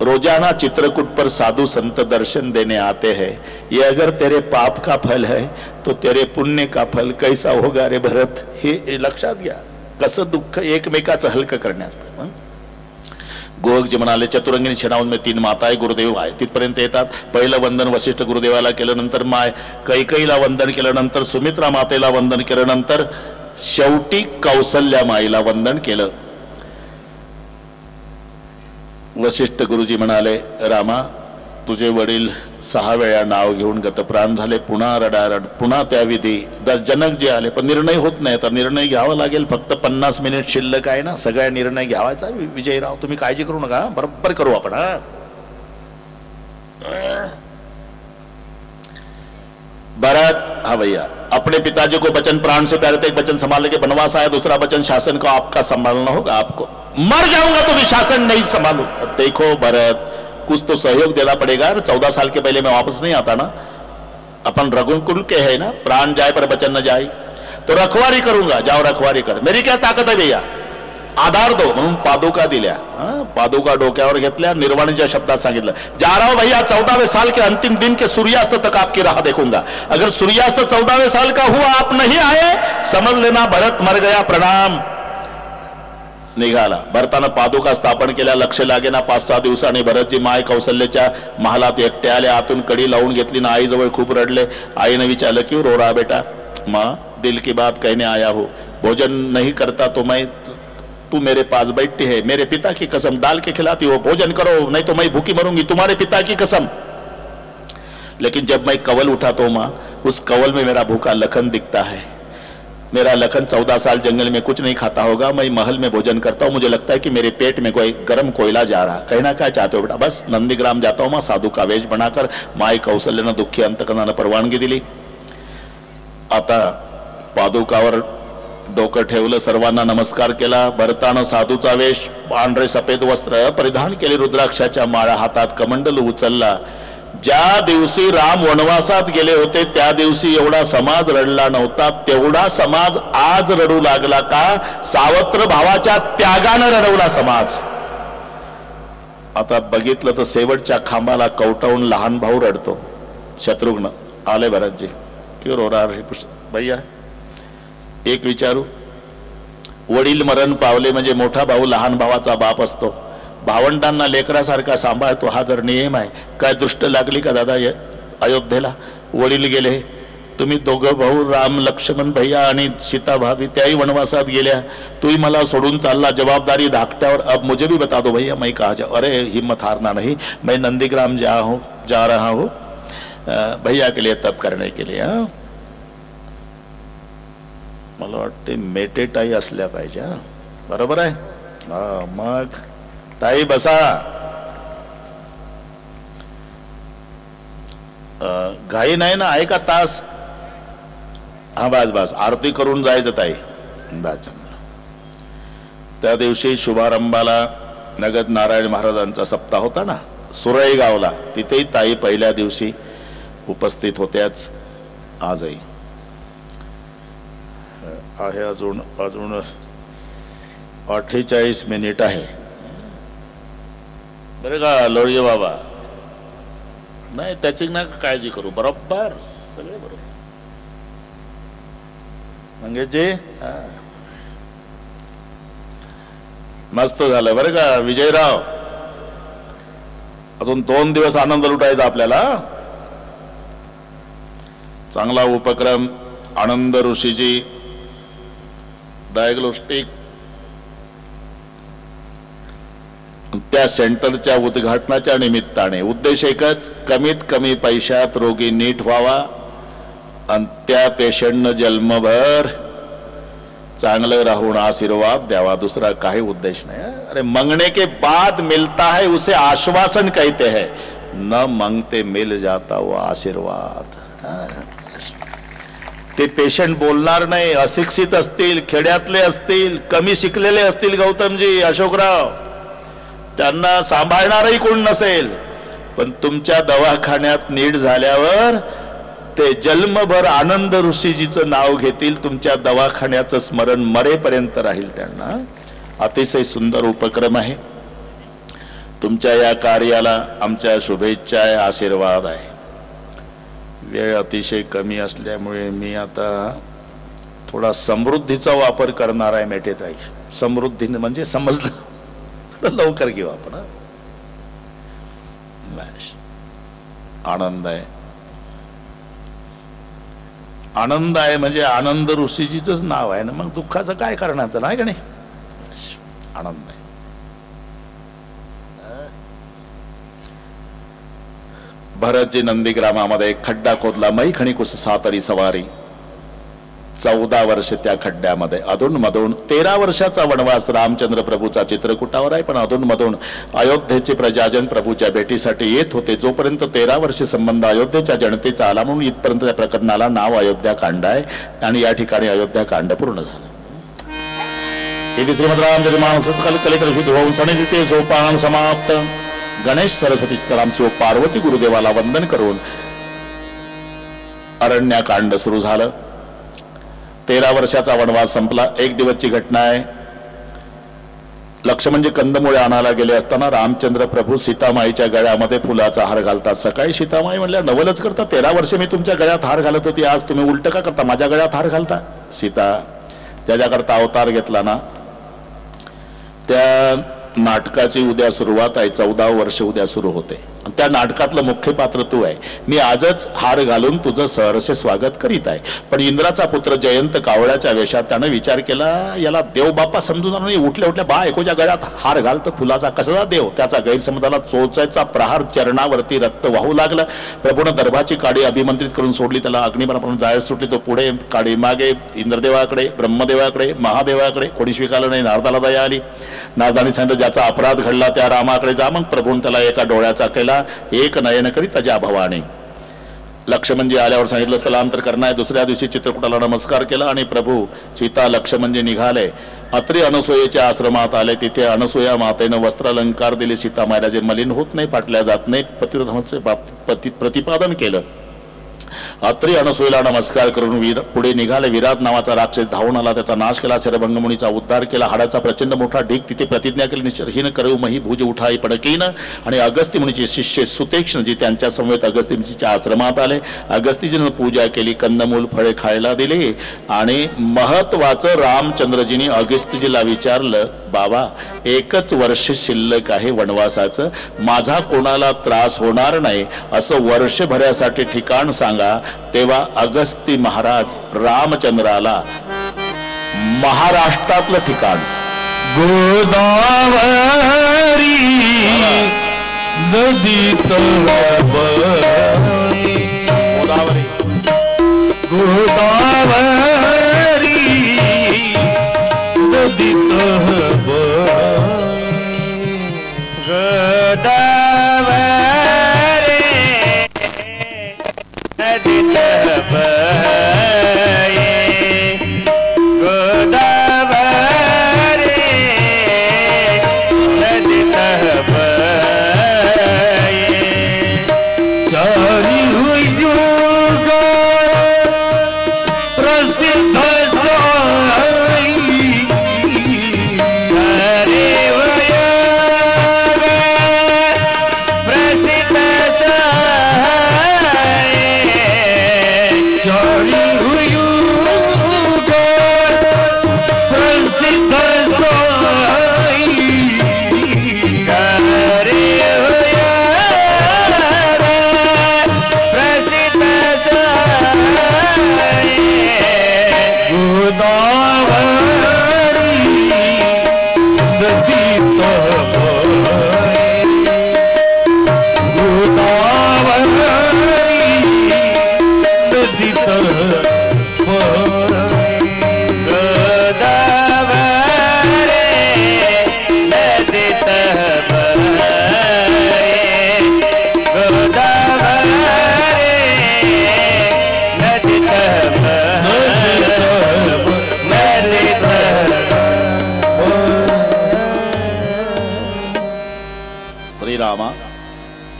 रोजाना चित्रकूट पर साधु संत दर्शन देने आते हैं. ये अगर तेरे पाप का फल है तो तेरे पुण्य का फल कैसा होगा रे भरत? हे लक्षात घ्या. कसं दुःख एकमेकाचं हलकं करण्याचं. गोगजी म्हणाले, चतुरंगिनी सेनामध्ये 3 माता आहे, गुरुदेव आहे. तिथपर्यंत येतात. पहिलं वंदन वशिष्ठ गुरुदेवाला केलं, नंतर माय कैकईला वंदन केलं, नंतर सुमित्रा मातेला वंदन केलं, नंतर शेवटी कौसल्या माईला वंदन केलं. वशिष्ठ गुरुजी म्हणाले, रामा, तुझे वडील 6 वेळा नाव घेऊन गतप्राण झाले. पुन्हा रडारड, पुन्हा त्या विधी. जनक जे आले, पण निर्णय होत नाही. तर निर्णय घ्यावा लागेल. फक्त 50 मिनिट शिल्लक आहे ना, सगळ्या निर्णय घ्यावायचा. विजयराव, तुम्ही काळजी करू नका, बरोबर करू आपण. भरत, हाँ भैया, अपने पिताजी को बचन प्राण से प्यारे थे, एक बचन संभालने के वनवास आया, दूसरा बचन शासन को आपका संभालना होगा। आपको मर जाऊंगा तो भी शासन नहीं संभालूंगा। देखो भरत, कुछ तो सहयोग देना पड़ेगा। 14 साल के पहले मैं वापस नहीं आता ना, अपन रघुकुल के है ना, प्राण जाए पर बचन न जाए, तो रखवारी करूंगा, जाओ रखवारी कर। मेरी क्या ताकद आहे भैया, आधार दो म्हणून पादुका दिल्या, पादुका डोक्यावर घेतल्या, निर्वाणीच्या शब्दात सांगितलं, जा रहा हूं भैया, 14वें साल के अंतिम दिन के सूर्यास्त तक आपकी राह देखूंगा। अगर सूर्यास्त 14वें साल का हुआ, आप नहीं आए, समझ लेना भरत मर गया, प्रणाम। निघाला. भरतानं पादुका स्थापन केल्या. लक्ष लागेना. 5-6 दिवसांनी भरतजी माय कौशल्याच्या महालात एकटे आले. आतून कडी लावून घेतली ना आईजवळ खूप रडले. आईने विचारलं, क्यों रो रहा बेटा? माँ, दिल की बात कहने आया हो, भोजन नहीं करता तो मैं, तू मेरे पास बैठती है, मेरे पिता की कसम डाल के खिलाती हो, भोजन करो नहीं तो मैं भूखी मरूंगी, तुम्हारे पिता की कसम। लेकिन जब मैं कवल उठाता हूं मां, उस कवल में मेरा भूखा लखन दिखता है। मेरा लखन 14 साल जंगल में कुछ नहीं खाता होगा, मैं महल में भोजन करता हूं, मुझे लगता है कि मेरे पेट में कोई गर्म कोयला जा रहा। कहना क्या चाहते हो बेटा? बस नंदीग्राम जाता हूं मां, साधू का वेश बनाकर। माई कौशल्यानं दुःखी अंतकरणानं परवानगी दिली. आता पादुकावर डोकं ठेवलं, सर्वांना नमस्कार केला. भरतानं साधूचा वेश, पांढरे सफेद वस्त्र परिधान केले, रुद्राक्षाच्या माळा हातात, कमंडल उचलला. ज्या दिवशी राम वनवासात गेले होते त्या दिवशी एवढा समाज रडला नव्हता, तेवढा समाज आज रडू लागला. का? सावत्र भावाच्या त्यागानं रडवला समाज. आता बघितलं तर शेवटच्या खांबाला कवटावून लहान भाऊ रडतो. शत्रुघ्न आले. भरतजी, क्यों रो रहा है भैया? एक विचारू, वडील मरण पावले म्हणजे मोठा भाऊ लहान भावाचा बाप असतो. भावंडांना लेकरासारखा सांभाळतो, हा जर नियम आहे. काय दृष्ट लागली का दादा अयोध्येला? वडील गेले, तुम्ही दोघं भाऊ राम लक्ष्मण भैया आणि सीता भाभी त्याही वनवासात गेल्या, तूही मला सोडून चालला, जवाबदारी धाकट्यावर. अब मुझे भी बता दो भैया, मैं कहा जाऊं? अरे हिम्मत हारना नहीं, मैं नंदीग्राम जा रहा हूं भैया के लिए तप करने के लिए. मला वाटते मेटेटाई असल्या पाहिजे. बरोबर आहे. मग ताई बसा. घाई नाही ना? आहे का तास? हा बस बस, आरती करून जायचं ताई. बस. त्या दिवशी शुभारंभाला नगद नारायण महाराजांचा सप्ताह होता ना सुरई गावला, तिथेही ताई पहिल्या दिवशी उपस्थित होत्याच. आजही आहे. अजून 48 मिनिट आहे बरं का लोळगे बाबा? नाही त्याची ना काळजी करू, बरोबर सगळे बरोबर. मंगेशजी मस्त झालं बरं का विजयराव. अजून 2 दिवस आनंद लुटायचा आपल्याला. चांगला उपक्रम. आनंद ऋषीजी डायग्नोस्टिक त्या सेंटरच्या उद्घाटनाच्या निमित्ताने उद्देश एकच, कमीत कमी पैशात रोगी नीट व्हावा आणि त्या पेशंटनं जन्मभर चांगलं राहून आशीर्वाद द्यावा. दुसरा काही उद्देश नाही. अरे मंगने के बाद मिलता है उसे आश्वासन कहते हैं, न मांगते मिल जाता वो आशीर्वाद. ते पेशंट बोलणार नाही, अशिक्षित असतील, खेड्यातले असतील, कमी शिकलेले असतील, गौतमजी, अशोकराव, त्यांना सांभाळणारही कोण नसेल, पण तुमच्या दवाखान्यात नीट झाल्यावर ते जन्मभर आनंद ऋषीजीचं नाव घेतील. तुमच्या दवाखान्याचं स्मरण मरेपर्यंत राहील त्यांना. अतिशय सुंदर उपक्रम आहे. तुमच्या या कार्याला आमच्या शुभेच्छा आहे, आशीर्वाद आहे. वेळ अतिशय कमी असल्यामुळे मी आता थोडा समृद्धीचा वापर करणार आहे. मेटेताई, समृद्धी म्हणजे समजलं, लवकर घेऊ आपण. आनंद आहे. आनंद आहे म्हणजे आनंद ऋषीजीच नाव आहे ना, मग दुःखाचं काय करण्याचं नाही का नाही? आनंद आहे. भरतजी नंदीग्रामामध्ये खड्डा खोदला, मै खणी कुस सातरी सवारी. 14 वर्ष त्या खड्ड्यामध्ये अधून मधून 13 वर्षाचा वनवास रामचंद्र प्रभूचा चित्रकूटावर आहे, पण अधून मधून अयोध्येचे प्रजाजन प्रभूच्या भेटीसाठी येत होते. जोपर्यंत 13 वर्ष संबंध अयोध्येच्या जनतेचा आला म्हणून इथपर्यंत त्या प्रकरणाला नाव अयोध्या कांड आहे आणि या ठिकाणी अयोध्या कांड पूर्ण झालं. इति श्रीमद रामचरितमानस कलेकर शुद्ध होऊन सणिदिते सोपान समाप्त. गणेश सरस्वती सीताराम शिव पार्वती गुरुदेवाला वंदन करून अरण्यकांड सुरू झालं. 13 वर्षाचा वनवास संपला. एक दिवसची घटना आहे. लक्ष्मणजी कंदमुळे आणायला गेले असताना रामचंद्र प्रभू सीतामाईच्या गळ्यामध्ये फुलाचा हार घालतात. सकाळी सीतामाई म्हणल्या नवलच करता, 13 वर्ष मी तुमच्या गळ्यात हार घालत होती, आज तुम्ही उलट का करता, माझ्या गळ्यात हार घालता. सीता ज्याच्याकरता अवतार घेतला ना, त्या नाटकाची उद्या सुरुवात आहे. 14 वर्ष उद्या सुरू होते. त्या नाटकातलं मुख्य पात्र तू आहे. मी आजच हार घालून तुझं सहर्ष स्वागत करीत आहे. पण इंद्राचा पुत्र जयंत कावळ्याच्या वेशात त्यानं विचार केला, याला देव बाप्पा समजून नाही. उठल्या उठल्या बा एकोच्या गळ्यात हार घालतं फुलाचा, कसा देव. त्याचा गैरसमजाला चोचायचा प्रहार, चरणावरती रक्त वाहू लागलं. प्रभूनं दर्भाची काडी अभिमंत्रित करून सोडली. त्याला अग्निबाणापासून जायला सुटली. तो पुढे, काडी मागे, इंद्रदेवाकडे, ब्रह्मदेवाकडे, महादेवाकडे. कोणी स्वीकारलं नाही. नारदाला दया आली. नारदाने सांगितलं ज्याचा अपराध घडला त्या रामाकडे जा. मग प्रभून त्याला एका डोळ्याचा केला. एक नयन करी तजा भवानी. लक्ष्मणजी आल्यावर सांगितलं स्थलांतर करणार. दुसऱ्या दिवशी चित्रकूटाला नमस्कार केला आणि प्रभू सीता लक्ष्मणजी निघाले. अत्री अनसुयेच्या आश्रमात आले. तिथे अनसुया मातेनं वस्त्रालंकार दिले. सीता मायला जे मलिन होत नाही, फाटल्या जात नाही, पतिधर्माचे प्रतिपादन केलं. अत्री अनसुयेला नमस्कार करून पुढे निघाले. विराट नावाचा राक्षस धावून आला. त्याचा नाश केला. शरभंग मुनीचा उद्धार केला. हाडाचा प्रचंड मोठा ढीग. तिथे प्रतिज्ञा केली निश्चरहीन करू मही भुज उठाई पडकीन. आणि अगस्त्य मुनीचे शिष्य सुतेक्ष्णजी त्यांच्या समवेत अगस्त्य मुनीच्या आश्रमात आले. अगस्त्यजीनं पूजा केली. कंदमूल फळे खायला दिली. आणि महत्वाचं रामचंद्रजींनी अगस्त्यजीला विचारलं, बाबा एकच वर्ष शिल्लक आहे वनवासाचं, माझा कोणाला त्रास होणार नाही असं वर्षभरासाठी ठिकाण सांगा. तेव्हा अगस्ती महाराज रामचंद्राला महाराष्ट्रातलं ठिकाण गोदावरी नदीत गोदावरी गोदावरी नदीत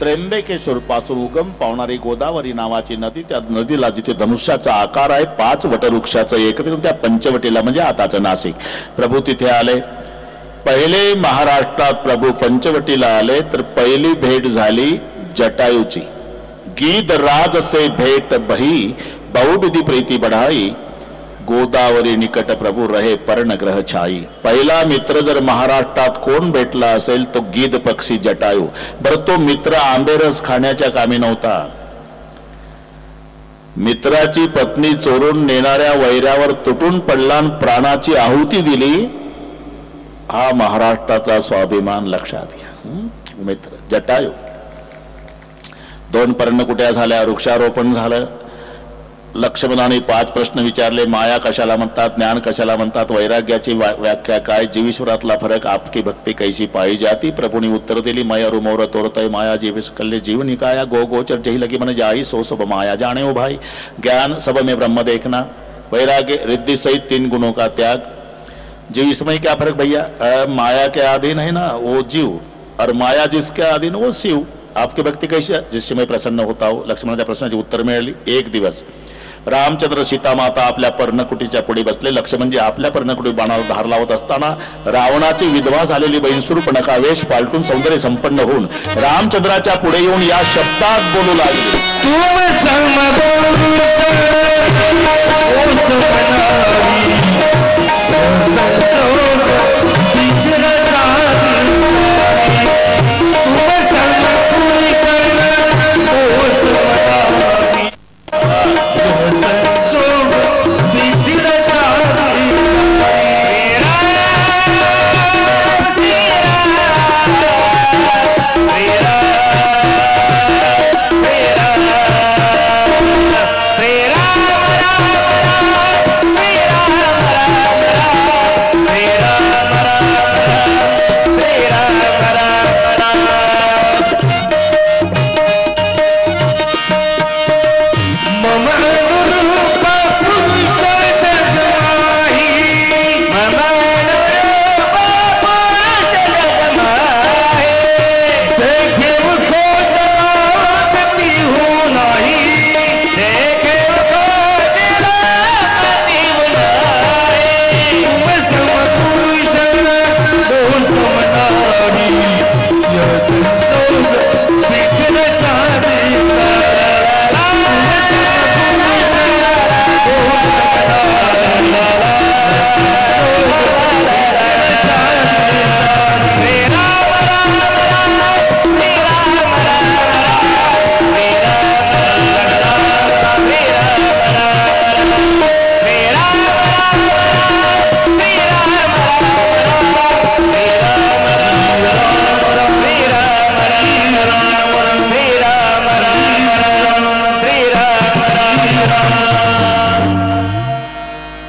त्र्यंबकेश्वर पासून उगम पावणारी गोदावरी नावाची नदी, त्या नदीला जिथे धनुष्याचा आकार आहे 5 वटवृक्षाचं एकत्रित त्या पंचवटीला म्हणजे आताचं नाशिक. प्रभू तिथे आले. पहिले महाराष्ट्रात प्रभू पंचवटीला आले तर पहिली भेट झाली जटायूची. गीत राज से भेट बही बहुविधि प्रीति बढ़ाई गोदावरी निकट प्रभू रहे पर्ण ग्रह छाई. पहिला मित्र जर महाराष्ट्रात कोण भेटला असेल तो गीध पक्षी जटायू. बरं तो मित्र आंबेरस खाण्याच्या कामी नव्हता. मित्राची पत्नी चोरून नेणाऱ्या वैऱ्यावर तुटून पडला, प्राणाची आहुती दिली. हा महाराष्ट्राचा स्वाभिमान लक्षात घ्या. मित्र जटायू. 2 पर्णकुट्या झाल्या, वृक्षारोपण झालं. लक्ष्मणाने 5 प्रश्न विचारले. माया कशाला म्हणतात, ज्ञान कशाला म्हणतात, वैराग्याची व्याख्या काय, जीवेश्वरातला फरक, आपकी भक्ती कैसी पाई जाती. प्रभूने उत्तर दिली. मय रुमोर तोरतय माया जीवेश कल्ले जीव निकाया. गो गोचर जही लगी मन जाई सो सब माया जाने ओ भाई. ज्ञान सब में ब्रह्म देखना, वैराग्य रिद्धि सहित 3 गुणों का त्याग. जीव इसमें क्या फर्क भैया, माया के अधीन है ना वो जीव, और माया जिसके अधीन वो शिव. आपकी भक्ती कैसी आहे, जिससे मैं प्रसन्न होता हूं. लक्ष्मणाच्या प्रश्नाची उत्तर मिळाली. एक दिवस रामचंद्र सीता माता आपल्या पर्णकुटीच्या पुढे बसले. लक्ष्मणजी आपल्या पर्णकुटी बाणाला धार लावत असताना रावणाची विधवा झालेली बहीण शूर्पणखा वेश पालटून सौंदर्य संपन्न होऊन रामचंद्राच्या पुढे येऊन या शब्दात बोलू लागली.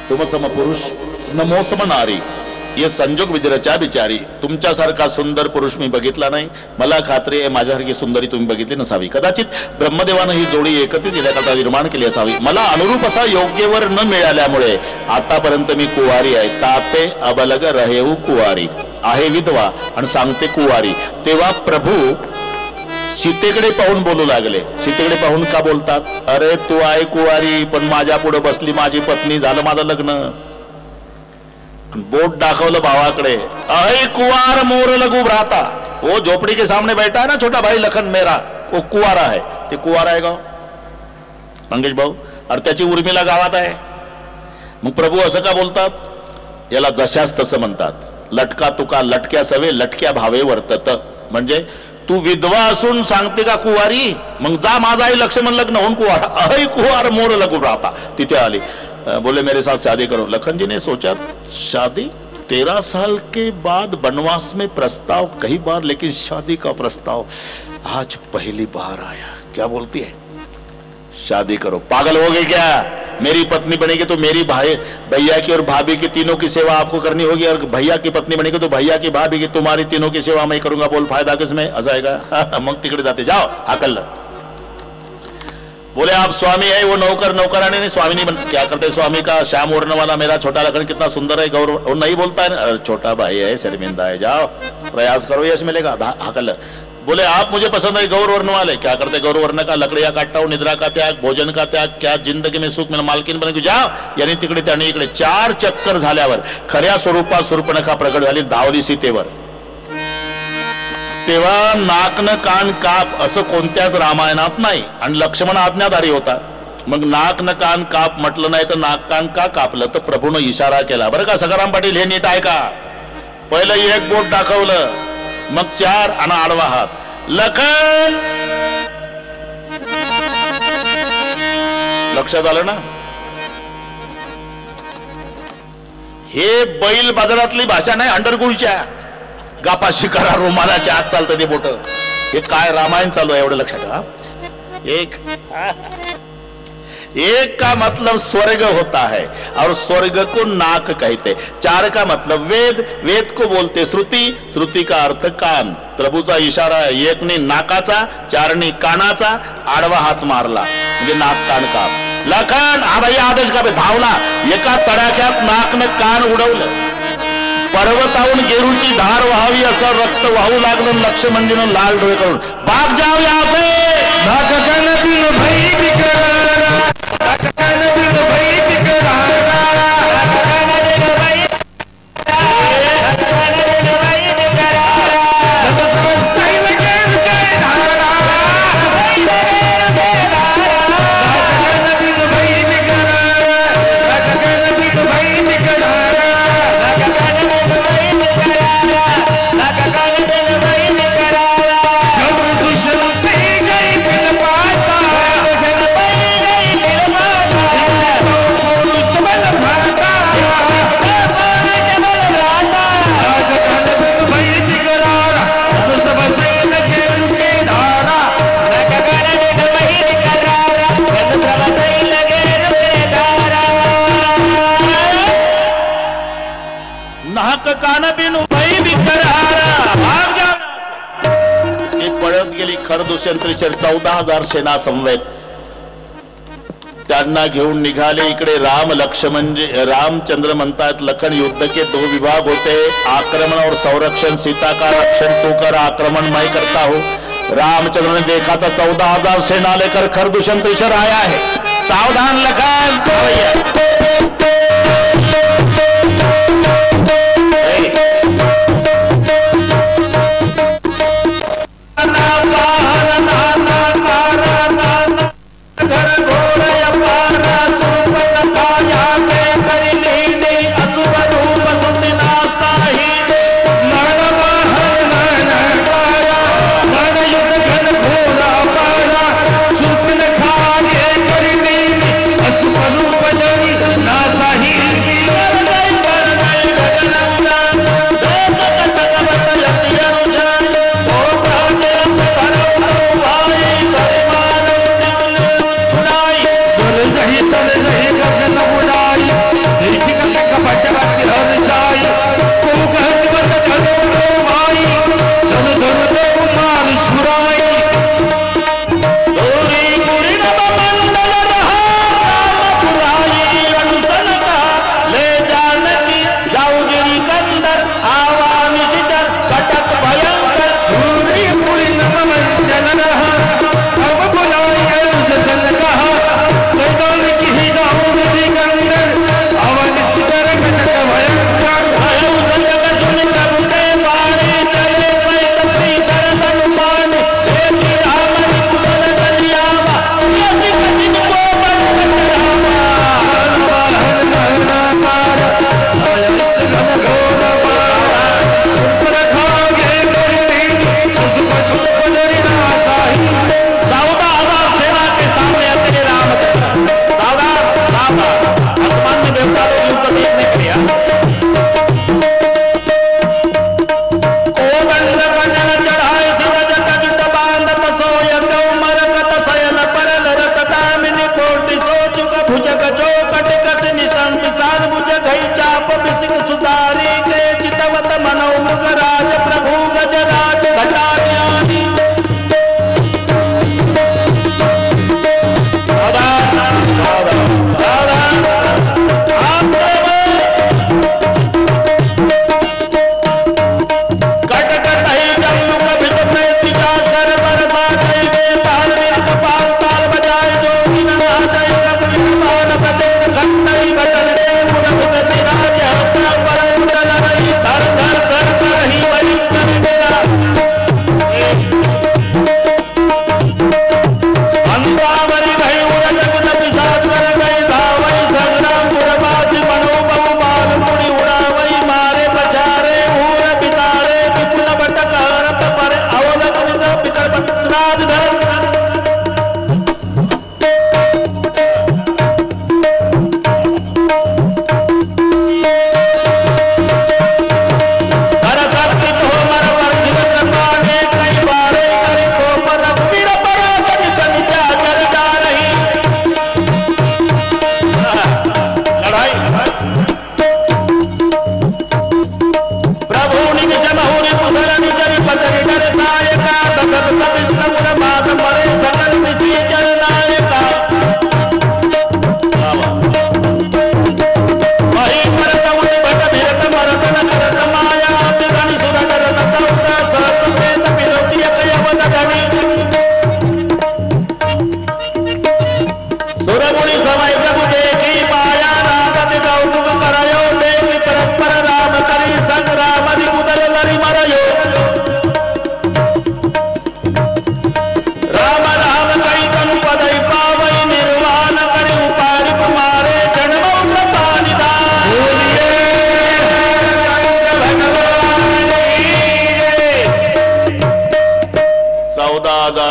तुमसम पुरुष नमोसम नारी, ये संजोग विजराच्या बिचारी. तुमच्यासारखा सुंदर पुरुष मी बघितला नाही. मला खात्री आहे माझ्यासारखी सुंदरी तुम्ही बघितली नसावी. कदाचित ब्रह्मदेवानं ही जोडी एकत्रित येण्याकरता निर्माण केली असावी. मला अनुरूप असा योग्यवर न मिळाल्यामुळे आतापर्यंत मी कुवारी आहे. ताते अबलग रहेऊ कुवारी आहे, विधवा आणि सांगते कुवारी. तेव्हा प्रभू सीतेकडे पाहून बोलू लागले. सीतेकडे पाहून का बोलतात, अरे तू आहे कुवारी पण माझ्या पुढे बसली माझी पत्नी, झालं माझं लग्न. बोट दाखवलं भावाकडे, अय कुवार मोर लगू भ्राता. वो झोपड़ी के सामने बैठा है ना छोटा भाई लखन मेरा, वो कुवारा है. ते कुवारा आहे गाव मंगेश भाऊ, अरे त्याची उर्मिला गावात आहे. मग प्रभू असं का बोलतात, याला जशास तसं म्हणतात. लटका तुका लटक्या सवे लटक्या भावे वर्तत. म्हणजे तू विधवा असून सांगते का कुवारी, मग जा माझा आई लक्ष्मण लग्न होऊन कुवारा. अय कुवार मोर लगू भ्राता. तिथे आली, बोले मेरे साथ शादी करो. लखन जी ने सोचा शादी, 13 साल के बाद वनवास में प्रस्ताव कई बार, लेकिन शादी का प्रस्ताव आज पहली बार आया. क्या बोलती है, शादी करो. पागल हो गई क्या, मेरी पत्नी बनेगी तो मेरी भाई भैया की और भाभी की तीनों की सेवा आपको करनी होगी, और भैया की पत्नी बनेगी तो भैया की भाभी की तुम्हारी तीनों की सेवा मैं करूंगा. बोल फायदा किसमें, असं आहे का. मग तिकडे जाते, जाओ हाकल. बोले आप स्वामी है, वो नौकर नौकरानी नहीं स्वामी नहीं बन. क्या करते स्वामी का, श्याम ओढ़ने वाला मेरा छोटा लखन कितना सुंदर है, गौरव. और नहीं बोलता है, छोटा भाई है शर्मिंदा है, जाओ प्रयास करो यश मिलेगा. हाकल. बोले आप मुझे पसंद है गौर वर्ण वाले. क्या करते गौर वर्ण का, लकड़िया काटता हूं, निद्रा का त्याग, भोजन का त्याग, क्या जिंदगी में सुख मिळेल, मालकीन बने जाओ. यांनी तिकडे त्याने इकडे 4 चक्कर झाल्यावर खऱ्या स्वरूपात शूर्पणखा प्रगट झाली, धावली सीतेवर. तेव्हा नाक न कान काप असं कोणत्याच रामायणात नाही, आणि लक्ष्मण आज्ञाधारी होता. मग नाक न कान काप म्हटलं नाही तर नाक कान का कापलं, तर प्रभूनं इशारा केला. बरं का सखाराम पाटील, हे नीट ऐका. पहिलं 1 बोट दाखवलं, मग 4 आणि आडवा हात. लखन, लक्षात आलं ना. हे बैल बाजारातली भाषा नाही, अंडरगुळच्या गापा शिकारा रुमालाच्या आत चालतं ते बोट. हे काय रामायण चालू आहे एवढं लक्षात ठेवा. एक एक का मतलब स्वर्ग होता है और स्वर्ग को नाक कहते। चार का मतलब वेद, वेद को बोलते श्रुति, श्रुति का अर्थ कान। प्रभूचा इशारा आहे, एकने नाकाचा, चारने कानाचा, आडवा हात मारला म्हणजे नाक कान काप। लखन हा भाई आदेश का धावला, एका तडाख्यात नाकनं कान उडवलं। पर्वताहून गेरूची धार व्हावी असं रक्त वाहू लागलं। लक्ष्मणजीनं लाल डोळे करून भाग जाओ यहाँ से। नाक कान बिन भई बिकरारा, नाक कान बिन भई बिकरारा, नाक कान बिन भई कान बिन भई बिकरारा, भाग जाओ। ती पळत गेली। खरदुष्यंत 14,000 सेना समवेत त्यांना घेऊन निघाले। इकडे राम लक्ष्मण रामचंद्र म्हणतात, लखन युद्ध के 2 विभाग होते, आक्रमण और संरक्षण। सीता का रक्षण तू कर, आक्रमण मैं करता हूँ। रामचंद्र ने देखा तो 14,000 सेना लेकर खरदुष्यंत ऋषर आया है। सावधान लखन।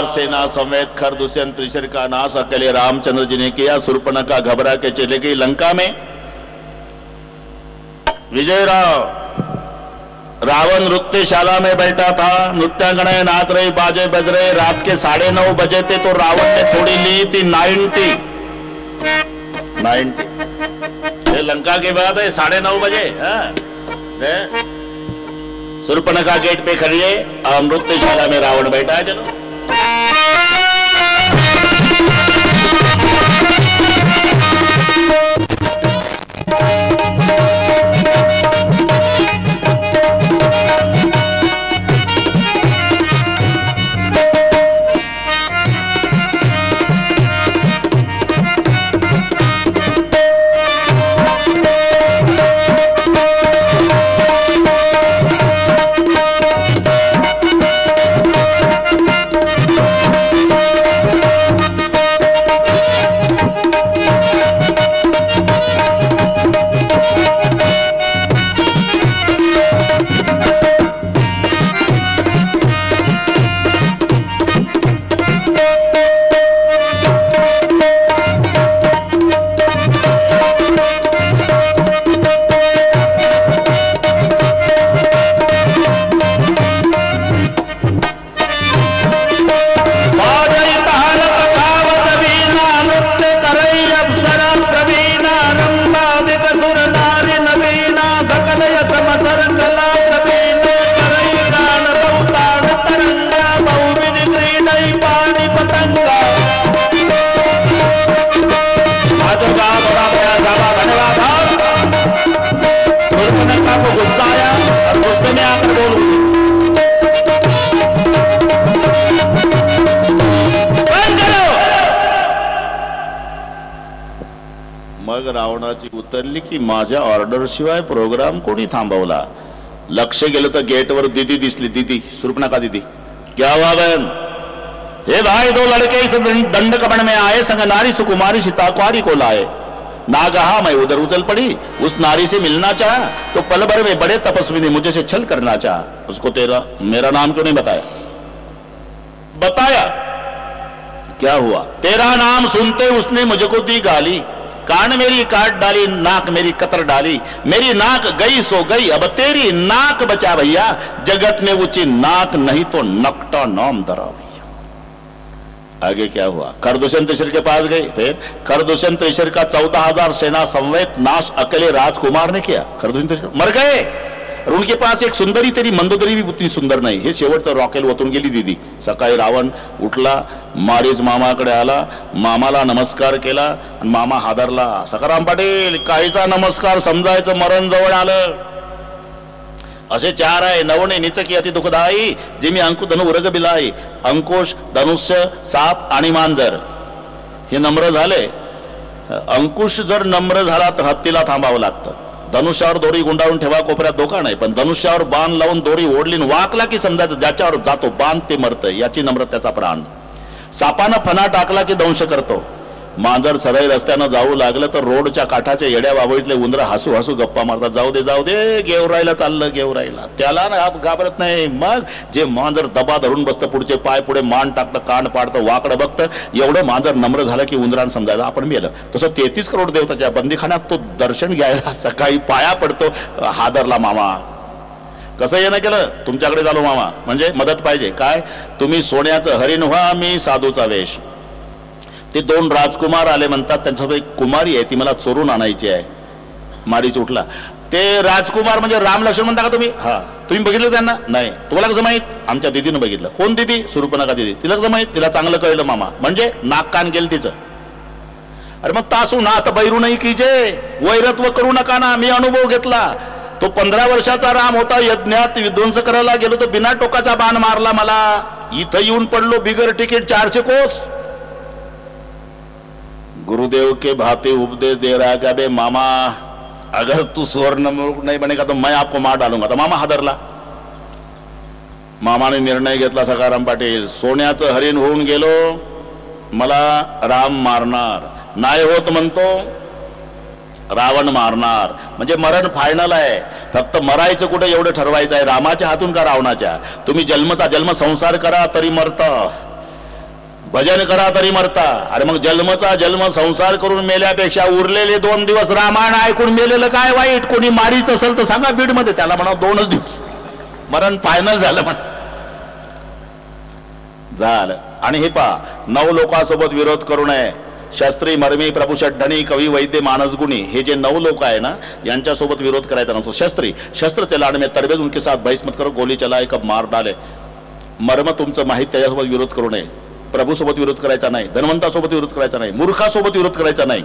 14,000 सेना समेत खरदूषण त्रिशर का नाश अकेले रामचंद्र जी ने किया। शूर्पणखा घबरा के चले गई लंका में। विजयराव रावण नृत्यशाला में बैठा था, नृत्यांगनाएं नाच रही, बाजे बज रहे। रात के 9:30 बजे थे तो रावण ने थोड़ी ली थी 90। ये लंका के बाद है 9:30 बजे। शूर्पणखा गेट पे खड़ी है और नृत्यशाला में रावण बैठा है। चलो रावणाची उतरली की माझ्या ऑर्डर शिवाय प्रोग्राम कोणी थांबवला। लक्ष गेलं तर गेटवर दीदी दिसली। दीदी शूर्पणखा दीदी, क्या हुआ बहन? हे भाई, 2 लड़के इस दंडकमण में आए, संग नारी सुकुमारी सीताकुमारी को लाए। नागहा मैं उधर उछल पड़ी, उस नारी से मिलना चाहा तो पल भर में बड़े तपस्वी ने मुझे से छल करना चाहा। उसको मेरा नाम क्यों नहीं बताया? बताया क्या हुआ? तेरा नाम सुनते उसने मुझको दी गाली, कान मेरी काट डाली, नाक मेरी कतर डाली। मेरी नाक गई सो गई, अब तेरी नाक बचा भैया। जगत में ऊंची नाक नहीं तो नकटा नाम धरा भैया। आगे क्या हुआ? खरदूषण त्रिशर के पास गए। फिर खरदूषण त्रिशर का 14,000 सेना समवेत नाश अकेले राजकुमार ने किया। खरदूषण त्रिशर मर गए और उनके पास एक सुंदरी, तेरी मंदोदरी भी उतनी सुंदर नाही। हे शेवटचं रॉकेल ओतून गेली दीदी। सकाळी रावण उठला, मारीच मामाकडे आला, मामाला नमस्कार केला आणि मामा हादरला। सखाराम पाटील, काहीचा नमस्कार समजायचं मरण जवळ आलं। असे 4 आहे नवणे निचकी अति दुःखदायी, जे मी अंकु धनु उरग बिलाई। अंकुश, धनुष्य, साप आणि मांजर हे नम्र झाले। अंकुश जर नम्र झाला तर हत्तीला थांबावं लागतं। धनुष्यावर दोरी गुंडाळून ठेवा, कोपऱ्यात धोका नाही, पण धनुष्यावर बाण लावून दोरी ओढली वाकला की समजायचं ज्याच्यावर जातो बाण ते मरतं, याची नम्रतेचा प्राण। सापानं फणा टाकला की दंश करतो। मांजर सरळ रस्त्यानं जाऊ लागलं तर रोडच्या काठाच्या येड्या बाबळीतले उंदर हसू हसू गप्पा मारतात, जाऊ दे गेवरायला चाललं गेवरायला, त्याला घाबरत नाही। मग जे मांजर दबा धरून बसतं, पुढचे पाय पुढे मान टाकतं, कान पाडतं, वाकडं बघतं, एवढं मांजर नम्र झालं की उंदरान समजायला आपण मेलं। तसं 33 करोड देवताच्या बंदीखान्यात तो दर्शन घ्यायला सकाळी पाया पडतो। हादरला मामा। कसं येणं केलं? तुमच्याकडे झालो मामा, म्हणजे मदत पाहिजे। काय? तुम्ही सोन्याचं हरिण व्हा, मी साधूचा वेश। ते 2 राजकुमार आले, म्हणतात त्यांच्यासोबत एक कुमारी आहे, ती मला चोरून आणायची आहे। मारीच उठला। ते राजकुमार म्हणजे राम लक्ष्मण म्हणता का तुम्ही? हा। तुम्ही बघितलं त्यांना? नाही। तुम्हाला कसं माहित? आमच्या दीदीनं बघितलं। कोण दीदी? शूर्पणखा दीदी। तिला कसं माहित? तिला चांगलं कळलं मामा, म्हणजे नाक कान गेलं तिचं। अरे मग तासू ना आता बैरू नाही कीजे, वैरत्व करू नका ना, मी अनुभव घेतला। तो 15 वर्षाचा राम होता, यज्ञात विध्वंस करायला गेलो तो बिना टोकाचा बाण मारला मला। इथं येऊन पडलो बिगर तिकीट 400 कोस। गुरुदेव के भाते उपदेश दे रहा क्या बे मामा, अगर तू स्वर्ण नहीं बनेगा तो मैं आपको मार डालूंगा। तो मामा हादरला। मामाने निर्णय घेतला, सखाराम पाटील सोन्याचं हरिण होऊन गेलो, मला राम मारणार नाही होत म्हणतो, रावण मारणार, म्हणजे मरण फायनल आहे। फक्त मरायचं कुठे एवढं ठरवायचं आहे, रामाच्या हातून का रावणाच्या? तुम्ही जन्मचा जन्म संसार करा तरी मरता, भजन करा तरी मरता. अरे मग जन्मचा जन्म संसार करून मेल्यापेक्षा उरलेले 2 दिवस रामायण ऐकून मेलेलं काय वाईट. कोणी मारीच असेल तर सांगा बीड मध्ये, त्याला म्हणा 2च दिवस मरण फायनल झालं म्हण झालं. आणि हे पहा, 9 लोकांसोबत विरोध करू नये. शास्त्री, मर्मी, प्रभू, षड्ढणी, कवी, वैद्य, मानसगुणी हे जे 9 लोक आहे ना, यांच्यासोबत विरोध करायचा नसतो. शस्त्र चलाने में तरबेज उनके साथ बहस मत करो, गोली चलाए कब मार डाले. मर्म तुमचं माहित, त्याच्यासोबत विरोध करू नये. प्रभू सोबत विरोध करायचा नाही, धनवंतासोबत विरोध करायचा नाही, मूर्खासोबत विरोध करायचा नाही.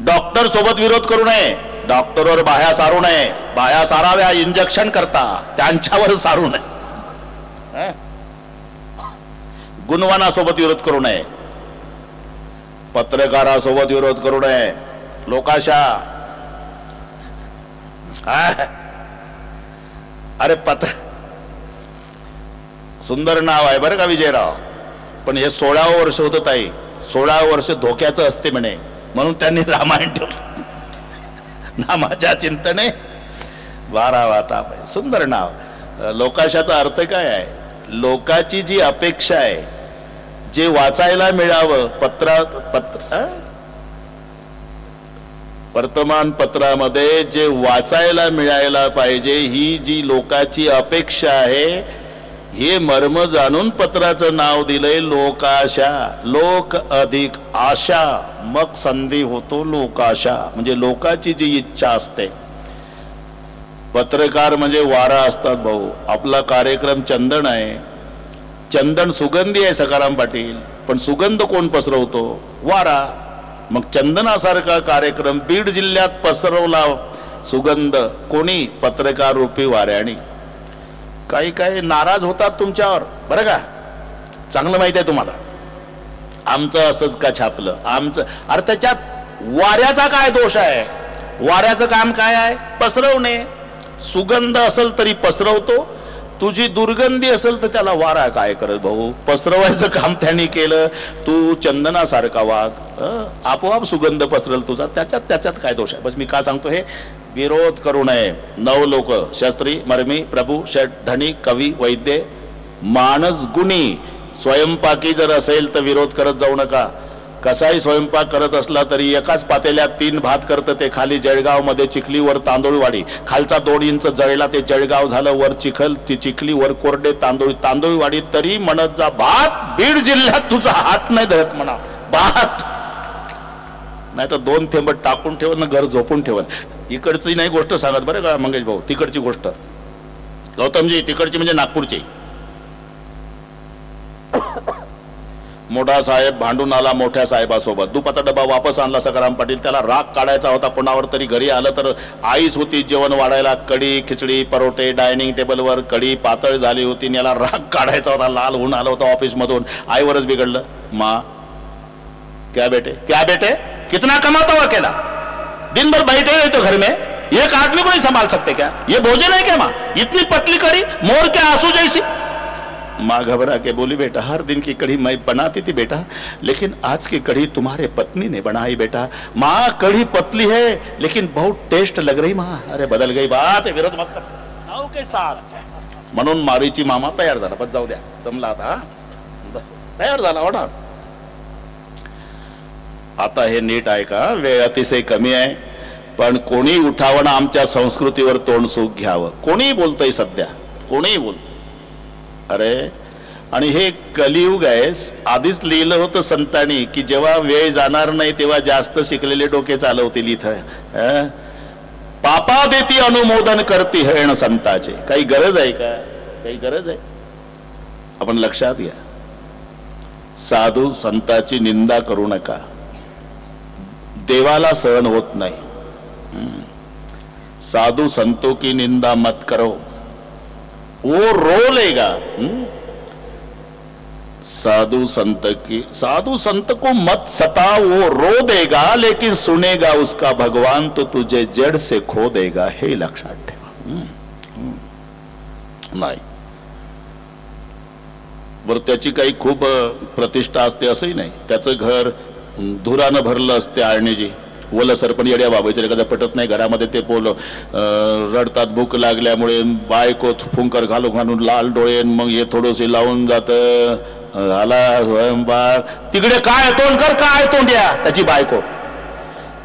डॉक्टर सोबत विरोध करू नये. डॉक्टरवर बाह्या सारू नये. बाह्या साराव्या इंजेक्शन करता, त्यांच्यावर सारू नये. गुणवानासोबत विरोध करू नये. पत्रकारासोबत विरोध करू नये. लोकाशा अरे सुंदर नाव आहे बरं का विजयराव, पण हे 16वं वर्ष होतं ताई. 16वं वर्ष धोक्याचं असते म्हणे, म्हणून त्यांनी रामायण ठेवलं. नामाच्या चिंतने 12 वाटा. सुंदर नाव. लोकाशाचा अर्थ काय आहे? लोकाची जी अपेक्षा आहे, जे वाचायला मिळावं वर्तमानपत्रामध्ये जे वाचायला मिळायला पाहिजे, ही जी लोकाची अपेक्षा आहे, हे मर्म जाणून पत्राचं नाव दिलंय लोकाशा. लोक अधिक आशा, मग संधी होतो लोकाशा. म्हणजे लोकाची जी इच्छा असते. पत्रकार म्हणजे वारा असतात भाऊ. आपला कार्यक्रम चंदन आहे. चंदन सुगंधी आहे सखाराम पाटील, पण सुगंध कोण पसरवतो? वारा. मग चंदनासारखा कार्यक्रम बीड जिल्ह्यात पसरवला सुगंध कोणी? पत्रकार रूपी वाऱ्याने. काही काही नाराज होतात तुमच्यावर बरं का, चांगलं माहिती आहे तुम्हाला. आमचं असंच का छापलं, आमचं. अरे त्याच्यात वाऱ्याचा काय दोष आहे? वाऱ्याचं काम काय आहे? पसरवणे. सुगंध असेल तरी पसरवतो, तुझी दुर्गंधी असेल तर त्याला वारा काय करत भाऊ? पसरवायचं काम त्यांनी केलं. तू चंदनासारखा वाघ, आपोआप सुगंध पसरल तुझा. त्याच्यात काय दोष आहे? बस मी का सांगतो हे? विरोध करू नये. 9 लोक, शास्त्री, मर्मी, प्रभू, षड्ढणी, कवी, वैद्य, मानस गुणी. स्वयंपाकी जर असेल तर विरोध करत जाऊ नका. कसाही स्वयंपाक करत असला तरी एकाच पातेल्यात 3 भात करतं ते. खाली जळगाव मध्ये चिखली, वर तांदूळवाडी. खालचा 2 इंच जळला ते जळगाव झालं, वर चिखल, ती चिखली, वर कोरडे तांदूळवाडी. तरी म्हणत जा भात. बीड जिल्ह्यात तुझा हात नाही धरत म्हणा भात. नाही तर 2 थेंब टाकून ठेवल ना, घर झोपून ठेवल. इकडची नाही गोष्ट सांगत बरं का मंगेश भाऊ, तिकडची गोष्ट. गौतमजी तिकडची म्हणजे नागपूरची. मोठा साहेब भांडून आला मोठ्या साहेबासोबत. दुपारचा डबा वापस आणला सखाराम पाटील. त्याला राग काढायचा होता कोणावर तरी. घरी आलं तर आईच होती जेवण वाढायला. कढी, खिचडी, परोठे डायनिंग टेबलवर. कढी पातळ झाली होती. याला राग काढायचा होता. लाल होऊन आला होता ऑफिस मधून. आईवरच बिघडलं. माँ क्या बेटे कितना कमाता हुआ अकेला, दिन भर बैठे रहते घर में, एक आदमी को नहीं संभाल सकते क्या? ये भोजन है क्या माँ? इतनी पतली कड़ी, मोर के आंसू जैसी. माँ घबरा के बोली, बेटा हर दिन की कढ़ी मैं बनाती थी बेटा, लेकिन आज की कढ़ी तुम्हारे पत्नी ने बनाई बेटा. माँ कढ़ी पतली है लेकिन बहुत टेस्ट लग रही माँ. अरे बदल गई बात, विरोध मत कर के साथ. म्हणून मारीची मामा तयार झाला. पण जाऊ द्या, जमला आता. तयार झाला हो ना. आता हे नीट आहे का? वेळ अतिशय कमी आहे, पण कोणी उठावं ना आमच्या संस्कृतीवर तोंड सुख घ्यावं. कोणी बोलतंय सध्या, कोणी बोलत. अरे आणि हे कलियुग आहे. आधीच लिहिलं होतं संतांनी की जेव्हा वेळ जाणार नाही तेव्हा जास्त शिकलेले डोके चालवतील इथं. पापा देती अनुमोदन करती हेण संताचे. काही गरज आहे का? काही गरज आहे? आपण लक्षात घ्या, साधू संताची निंदा करू नका. देवाला सहन होत नाही. साधु संतों की निंदा मत करो, वो रो लेगा. साधु संत को मत सता, वो रो देगा, लेकिन सुनेगा उसका भगवान तो तुझे जड़ से खो देगा. हे लक्षात ठेवा. नाही बरं, त्याची काही खूप प्रतिष्ठा असते असंही नाही. त्याचं घर धुरानं भरलं असते. आळणीजी वल सरपण येड्या बाबाचे एखाद्या पटत नाही. घरामध्ये ते पोल रडतात भूक लागल्यामुळे. बायको फुंकर घालून लाल डोळे, मग हे थोडंसे लावून जात. झाला स्वयंपाक, तिकडे काय तोंड कर, काय तोंड्या त्याची बायको.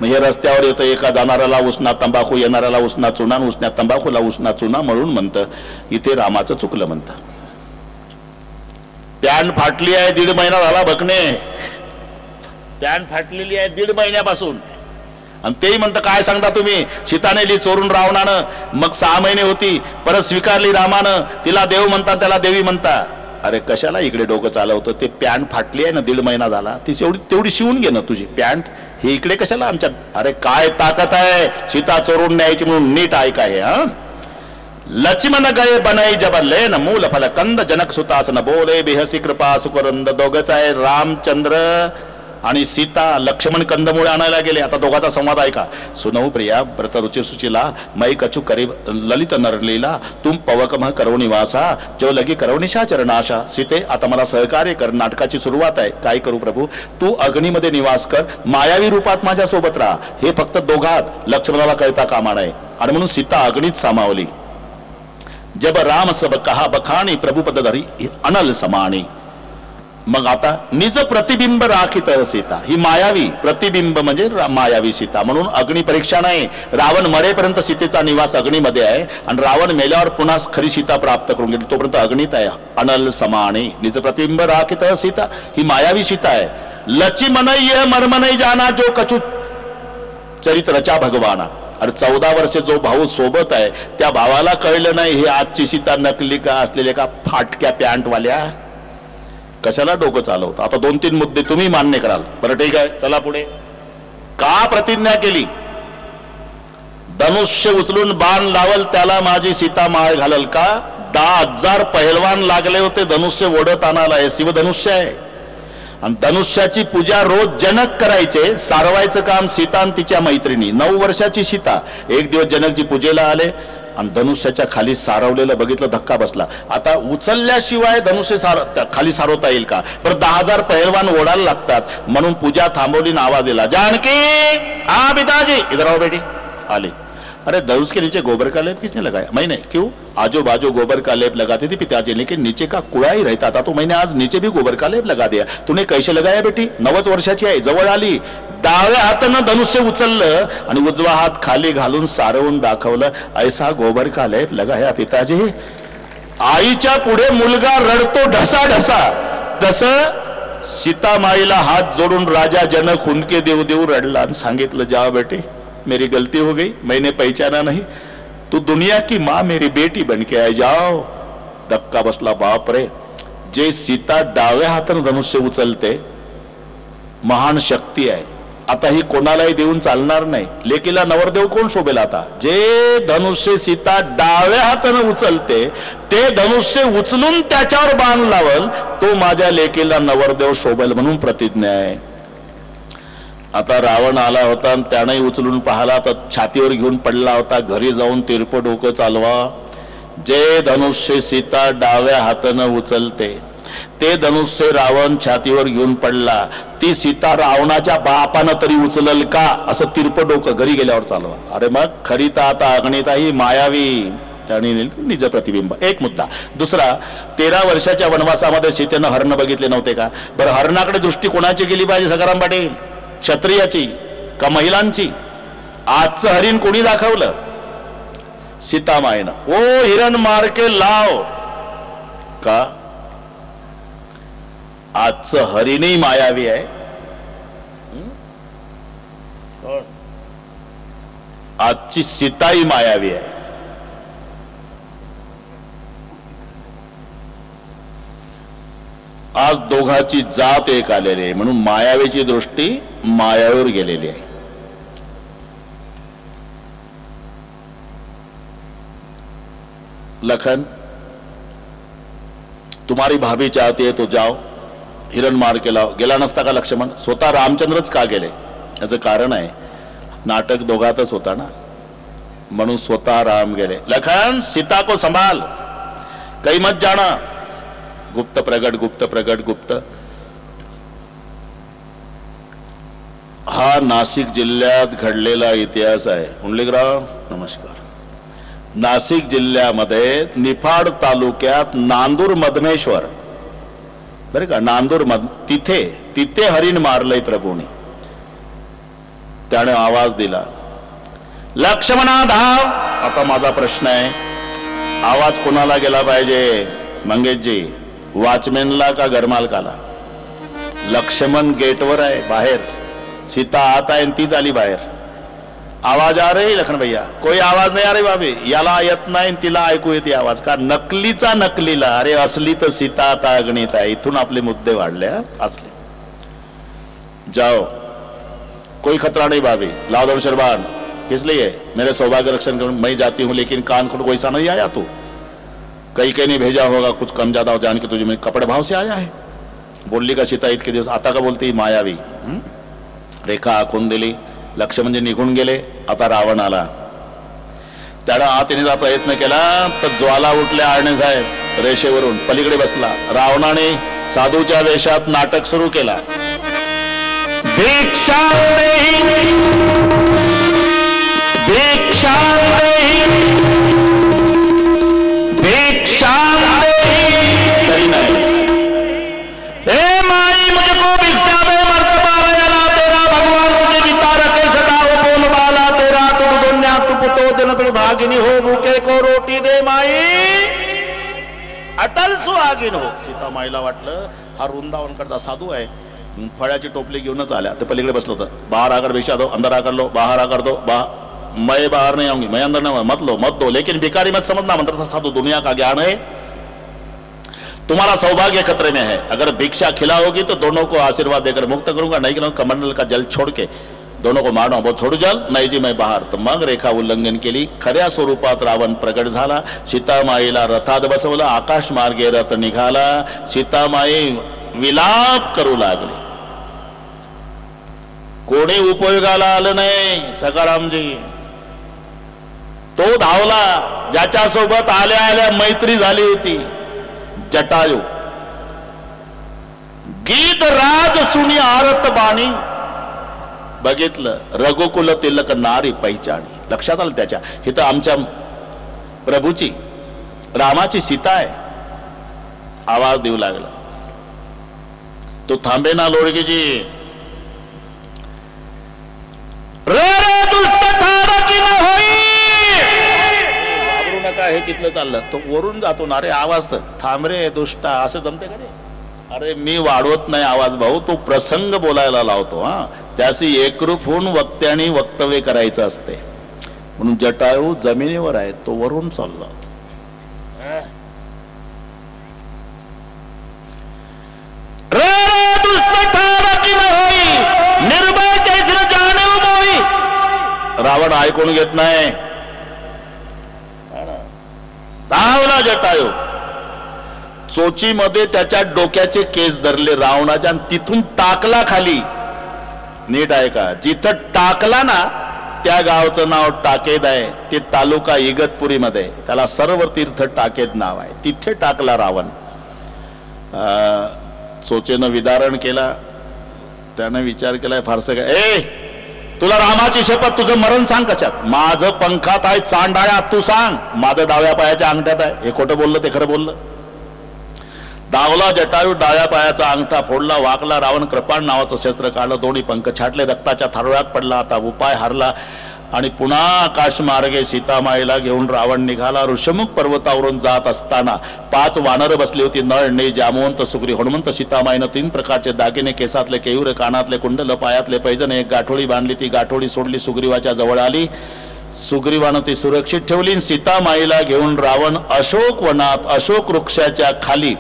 मग हे रस्त्यावर येतं, एका जाणाऱ्याला उष्णा तंबाखू, येणाऱ्याला उष्णा चुना, उष्ण्या तंबाखूला उष्णा चुना म्हणून म्हणतं इथे रामाचं चुकलं म्हणतं. पॅन्ट फाटली आहे, 1.5 महिना झाला बघणे, पॅन्ट फाटलेली आहे 1.5 महिन्यापासून. आणि तेही म्हणतं काय सांगता तुम्ही, सीता नेली चोरून रावणानं, मग 6 महिने होती, परत स्वीकारली रामानं, तिला देव म्हणता त्याला देवी म्हणता. अरे कशाला इकडे डोकं चालवतं, ते पॅन्ट फाटली आहे ना 1.5 महिना झाला, ती तेवढी शिवून घे ना तुझी पॅन्ट, हे इकडे कशाला आमच्या. अरे काय ताकद आहे सीता चोरून न्यायची म्हणून, नीट ऐका हे. हा लक्ष्मण गये बनाई जब लेन मूल फल कंद, जनक सुतास न बोले बेहसी कृपा सुकरंद. दोघच आहे, रामचंद्र आणि सीता. लक्ष्मण कंदमुळे आणायला गेले. आता दोघाचा संवाद ऐका. सुनऊ प्रिया व्रत रुचि सुचिला, मै कछु करी ललित नरलीला, तुम पवकमह करो निवासा, जो लगी करो निशा चरणाशा. सीते आता मला सहकार्य कर, नाटकाची सुरुवात आहे. काय करू प्रभू, तू अग्नीमध्ये निवास कर, मायावी रूपात माझ्या सोबत राहा. हे फक्त दोघात लक्ष्मणाला कळता कामा नये. आणि म्हणून सीता अग्नीत सामावली. जब राम सब कहा बखाणी, प्रभू पद धरी अनल समाणी. मग आता निज प्रतिबिंब राखित सीता, ही मायावी प्रतिबिंब म्हणजे मायावी सीता. म्हणून अग्नी परीक्षा नाही. रावण मरेपर्यंत सीतेचा निवास अग्नीमध्ये आहे, आणि रावण मेल्यावर पुन्हा खरी सीता प्राप्त करून गेली, तोपर्यंत अग्नीत आहे. अनल समाणी निज प्रतिबिंब राखित सीता, ही मायावी सीता आहे. लची मनई मर्म नाही जाना, जो कछु चरित्रचा भगवाना. अरे 14 वर्षे जो भाऊ सोबत आहे, त्या भावाला कळलं नाही ही आजची सीता नकली का असलेल्या का फाटक्या पॅन्ट वाल्या. कशाला डोकं चालवतं. आता 2-3 मुद्दे तुम्ही मान्य कराल. बरं ठीक आहे, चला पुढे. का प्रतिज्ञा केली, धनुष्य उचलून बाण लावल त्याला माझी सीता माळ घालल का. 10,000 पहिलवान लागले होते धनुष्य ओढत आणायला. हे शिवधनुष्य आहे. आणि धनुष्याची पूजा रोज जनक करायचे, सारवायचं काम सीता आणि तिच्या मैत्रिणी. 9 वर्षाची सीता. एक दिवस जनकजी पूजेला आले आणि धनुष्याच्या खाली सारवलेलं बघितलं, धक्का बसला. आता उचलल्याशिवाय धनुष्य खाली सारवता येईल का. पर 10,000 पहिलवान ओढायला लागतात. म्हणून पूजा थांबवली, आवाज दिला, जानकी आ पिताजी इधर आओ बेटी. आले. अरे धनुष के नीचे गोबर का लेप किसने लगाया. मैंने. क्यों. आजू बाजू गोबर का लेप लगाती थी पिताजी, लेकिन नीचे का कूड़ा ही रहता था, तो मैंने आज नीचे भी गोबर का लेप लगा दिया. तूने कैसे लगाया बेटी. 9 वर्षाची आहे. जवळ आली, डाव्या हातानं धनुष्य उचललं आणि उजवा हात खाली घालून सारवून दाखवलं. ऐसा गोबर का लेप लगाया पिताजी. आईच्या पुढे मुलगा रडतो ढसा ढसा. तसं सीतामाईला हात जोडून राजा जनक हुंदके देऊ देऊ रडला आणि सांगितलं, जाओ बेटी मेरी गलती हो गई, मैंने पहचाना नहीं, तू दुनिया की माँ मेरी बेटी बन के आ जाओ. धक्का बसला. बाप रे, जे सीता डाव्या हाताने धनुष्य उचलते महान शक्ती आहे. आता ही कोणालाही देऊन चालणार नाही. लेकीला नवरदेव कोण शोभेल. आता जे धनुष्य सीता डाव्या हाताने उचलते ते धनुष्य उचलून त्याच्यावर बाण लावल, तो माझ्या लेकीला नवरदेव शोभेल म्हणून प्रतिज्ञा आहे. आता रावण आला होता आणि त्याने उचलून पाहिला तर छातीवर घेऊन पडला होता. घरी जाऊन तिरपं डोकं चालवा. जे धनुष्य सीता डाव्या हातानं उचलते ते धनुष्य रावण छातीवर घेऊन पडला, ती सीता रावणाच्या बापानं तरी उचलल का, असं तिरपं डोकं घरी गेल्यावर चालवा. अरे मग खरी तर आता अग्निताई मायावी आणि निज प्रतिबिंब. एक मुद्दा. दुसरा, 13 वर्षाच्या वनवासामध्ये सीतेनं हरण बघितले नव्हते का. बरं, हरणाकडे दृष्टी कोणाची गेली पाहिजे सखाराम पाटील, क्षत्रियाची का महिलांची. आजचं हरिण कोणी दाखवलं, सीतामाईनं. ओ हिरण मार के लाव का. आजचं हरिणही मायावी आहे. आजची सीताही मायावी आहे. आज दोघाची जात एक आलेली आहे. म्हणून मायावीची दृष्टी मायावर गेलेली आहे. लखन, तुम्हारी भाभी चाहती है तो जाओ, हिरण मार के लाओ. गेला नसता का लक्ष्मण. स्वतः रामचंद्रच का गेले. याचं कारण आहे, नाटक दोघातच होता ना, म्हणून स्वतः राम गेले. लखन, सीता को संभाल, कहीं मत जाना. गुप्त प्रगट गुप्त प्रगट गुप्त. हा नाशिक जिल्ह्यात घडलेला इतिहास आहे. पुंडलिकराव नमस्कार. नाशिक जिल्ह्यामध्ये निफाड तालुक्यात नांदूर मधमेश्वर बरं का, नांदूर मध तिथे तिथे हरिण मारलंय प्रभूने. त्याने आवाज दिला, लक्ष्मणा धाव. आता माझा प्रश्न आहे, आवाज कोणाला गेला पाहिजे मंगेशजी, वॉचमॅनला का घरमालकाला? लक्ष्मण गेटवर आहे बाहेर, सीता आत आहे तीच आली बाहेर. आवाज आ रही लखन भैया? कोई आवाज नाही आ रही बाबी. याला येत नाही तिला ऐकू येते आवाज. का नकलीचा नकलीला? अरे असली तर सीता आता अगणित आहे. इथून आपले मुद्दे वाढले. असले जाओ, कोई खतरा नहीं भाभी, लाओ दो शरबान. किस लिए? मेरे सौभाग्य रक्षण कर, मैं जाती हूँ लेकिन कान खुद कोई सा नहीं आया. तू कहीं नहीं भेजा होगा, कुछ कम ज्यादा हो जान के तुझे मैं कपड़े भाव से आया है. बोलली का सीता इतके दिवस, आता का बोलती मायावी. रेखा आखून दिली. लक्ष्मणजी निघून गेले. आता रावण आला. त्याला आत येण्याचा प्रयत्न केला तर ज्वाला उठल्या आळणे साहेब रेषेवरून पलीकडे बसला. रावणाने साधूच्या वेशात नाटक सुरू केला. भिक्षा देही, भिक्षा देही, भिक्षा देही, तरी नाही. ए माई मुझको भिक्षा दे, मर्तबा रयाला तेरा, भगवान तुझे जिता रखे सदा हो, बोल बाला तेरा, तुम दुनिया तू पुतो दिन तुम भागिनी हो, भूखे को रोटी दे माई, अटल सुहागिन हो. सीता माईला वाटलं हा वृंदावनकडचा साधू आहे, फळ्याची टोपली घेऊनच आल्या. ते पलीकडे बसलो होतं. बाहर आकर भिक्षा दो, अंदर आकर लो, बाहर आकर दो. मैं बाहर नहीं आऊंगी, मैं अंदर नहीं, मत लो मत दो, लेकिन भिखारी मत समझना. मंत्र था साधु, दुनिया का ज्ञान है, तुम्हारा सौभाग्य खतरे में है. अगर भिक्षा खिलाओगी तो दोनों को आशीर्वाद देकर मुक्त करूंगा, नहीं खिलाऊंगा कमंडल का जल छोड़ के दोनों को मारना. बहुत छोड़ू जल, नाही जी मैं बाहर. तर मग रेखा उल्लंघन केली. खऱ्या स्वरूपात रावण प्रकट झाला. सीतामाईला रथात बसवलं. आकाश मार्गे रथ निघाला. सीतामाई विलाप करू लागली. कोणी उपयोगाला आलं नाही. सखारामजी तो धावला ज्याच्या सोबत आल्या आल्या मैत्री झाली होती, जटायू. गीत राज सुनी आरत बाणी, बघितलं रघुकुल तिलक नारी पहिचाणी. लक्षात आलं त्याच्या. हे तर आमच्या प्रभूची रामाची सीता आहे. आवाज देऊ लागला. तो थांबे ना लोडगीजी. रे रे दुष्ट ठाडकी न होई, घाबरू नका. हे तिथलं चाललं. तो वरून जातो ना, अरे आवाज तर थांब रे दुष्टा, असं जमते का रे? अरे मी वाढवत नाही आवाज भाऊ, तो प्रसंग बोलायला लावतो. हा, त्याशी एकरूप होऊन वक्त्याने वक्तव्य करायचं असते. म्हणून जटायू जमिनीवर आहे, तो वरून चालला. निर्भय जैसे जाणे मोही. रावण ऐकून घेत नाही. धावला जटायू. चोचीमध्ये त्याच्या डोक्याचे केस धरले रावणाच्या, तिथून टाकला खाली. नीट आहे का? जिथं टाकला ना त्या गावचं नाव टाकेद आहे. ते तालुका इगतपुरी मध्ये, त्याला सर्व तीर्थ टाकेद नाव आहे. तिथे टाकला रावण. चोचेनं विदारण केला. त्याने विचार केलाय फारसं काय, ए तुला रामाची शपथ, तुझं मरण सांग कशात? माझं पंखात आहे चांडाळ्या, तू सांग. माझं डाव्या पायाच्या अंगठ्यात आहे. हे खोटं बोललं ते खरं बोललं. धावला जटायू. डाव्या पायाचा अंगठा फोडला. वाकला. रावण कृपाण नावाचं शस्त्र काढलं. दोन्ही पंख छाटले. रक्ताच्या थारोळ्यात पडला. आता उपाय हरला. आणि पुन्हा आकाश मार्गे सीतामाईला घेऊन रावण निघाला. ऋषमुख पर्वतावरून जात असताना 5 वानर बसली होती. नळ, ने, जामवंत, सुग्री, हनुमंत. सीतामाईनं 3 प्रकारचे दागिने, केसातले केयूर, कानातले कुंडल, पायातले पैजण, एक गाठोडी बांधली. ती गाठोडी सोडली. सुग्रीवाच्या जवळ आली. सुग्रीवानं ती सुरक्षित ठेवली. सीतामाईला घेऊन रावण अशोक वनात, अशोक वृक्षाच्या खाली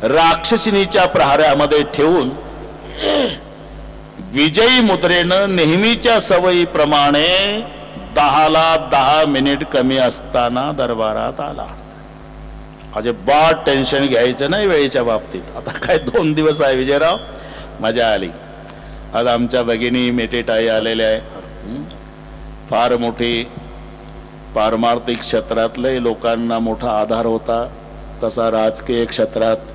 राक्षसिनीच्या प्रहारामध्ये ठेवून विजयी मुद्रेनं नेहमीच्या सवयीप्रमाणे 10ला 10 मिनिट कमी असताना दरबारात आला. अजिबात टेन्शन घ्यायचं नाही वेळेच्या बाबतीत. आता काय 2 दिवस आहे विजयराव, मजा आली. आज आमच्या भगिनी मेटेटाई आलेल्या आहे. फार मोठी पारमार्थिक क्षेत्रातले लोकांना मोठा आधार होता. तसा राजकीय क्षेत्रात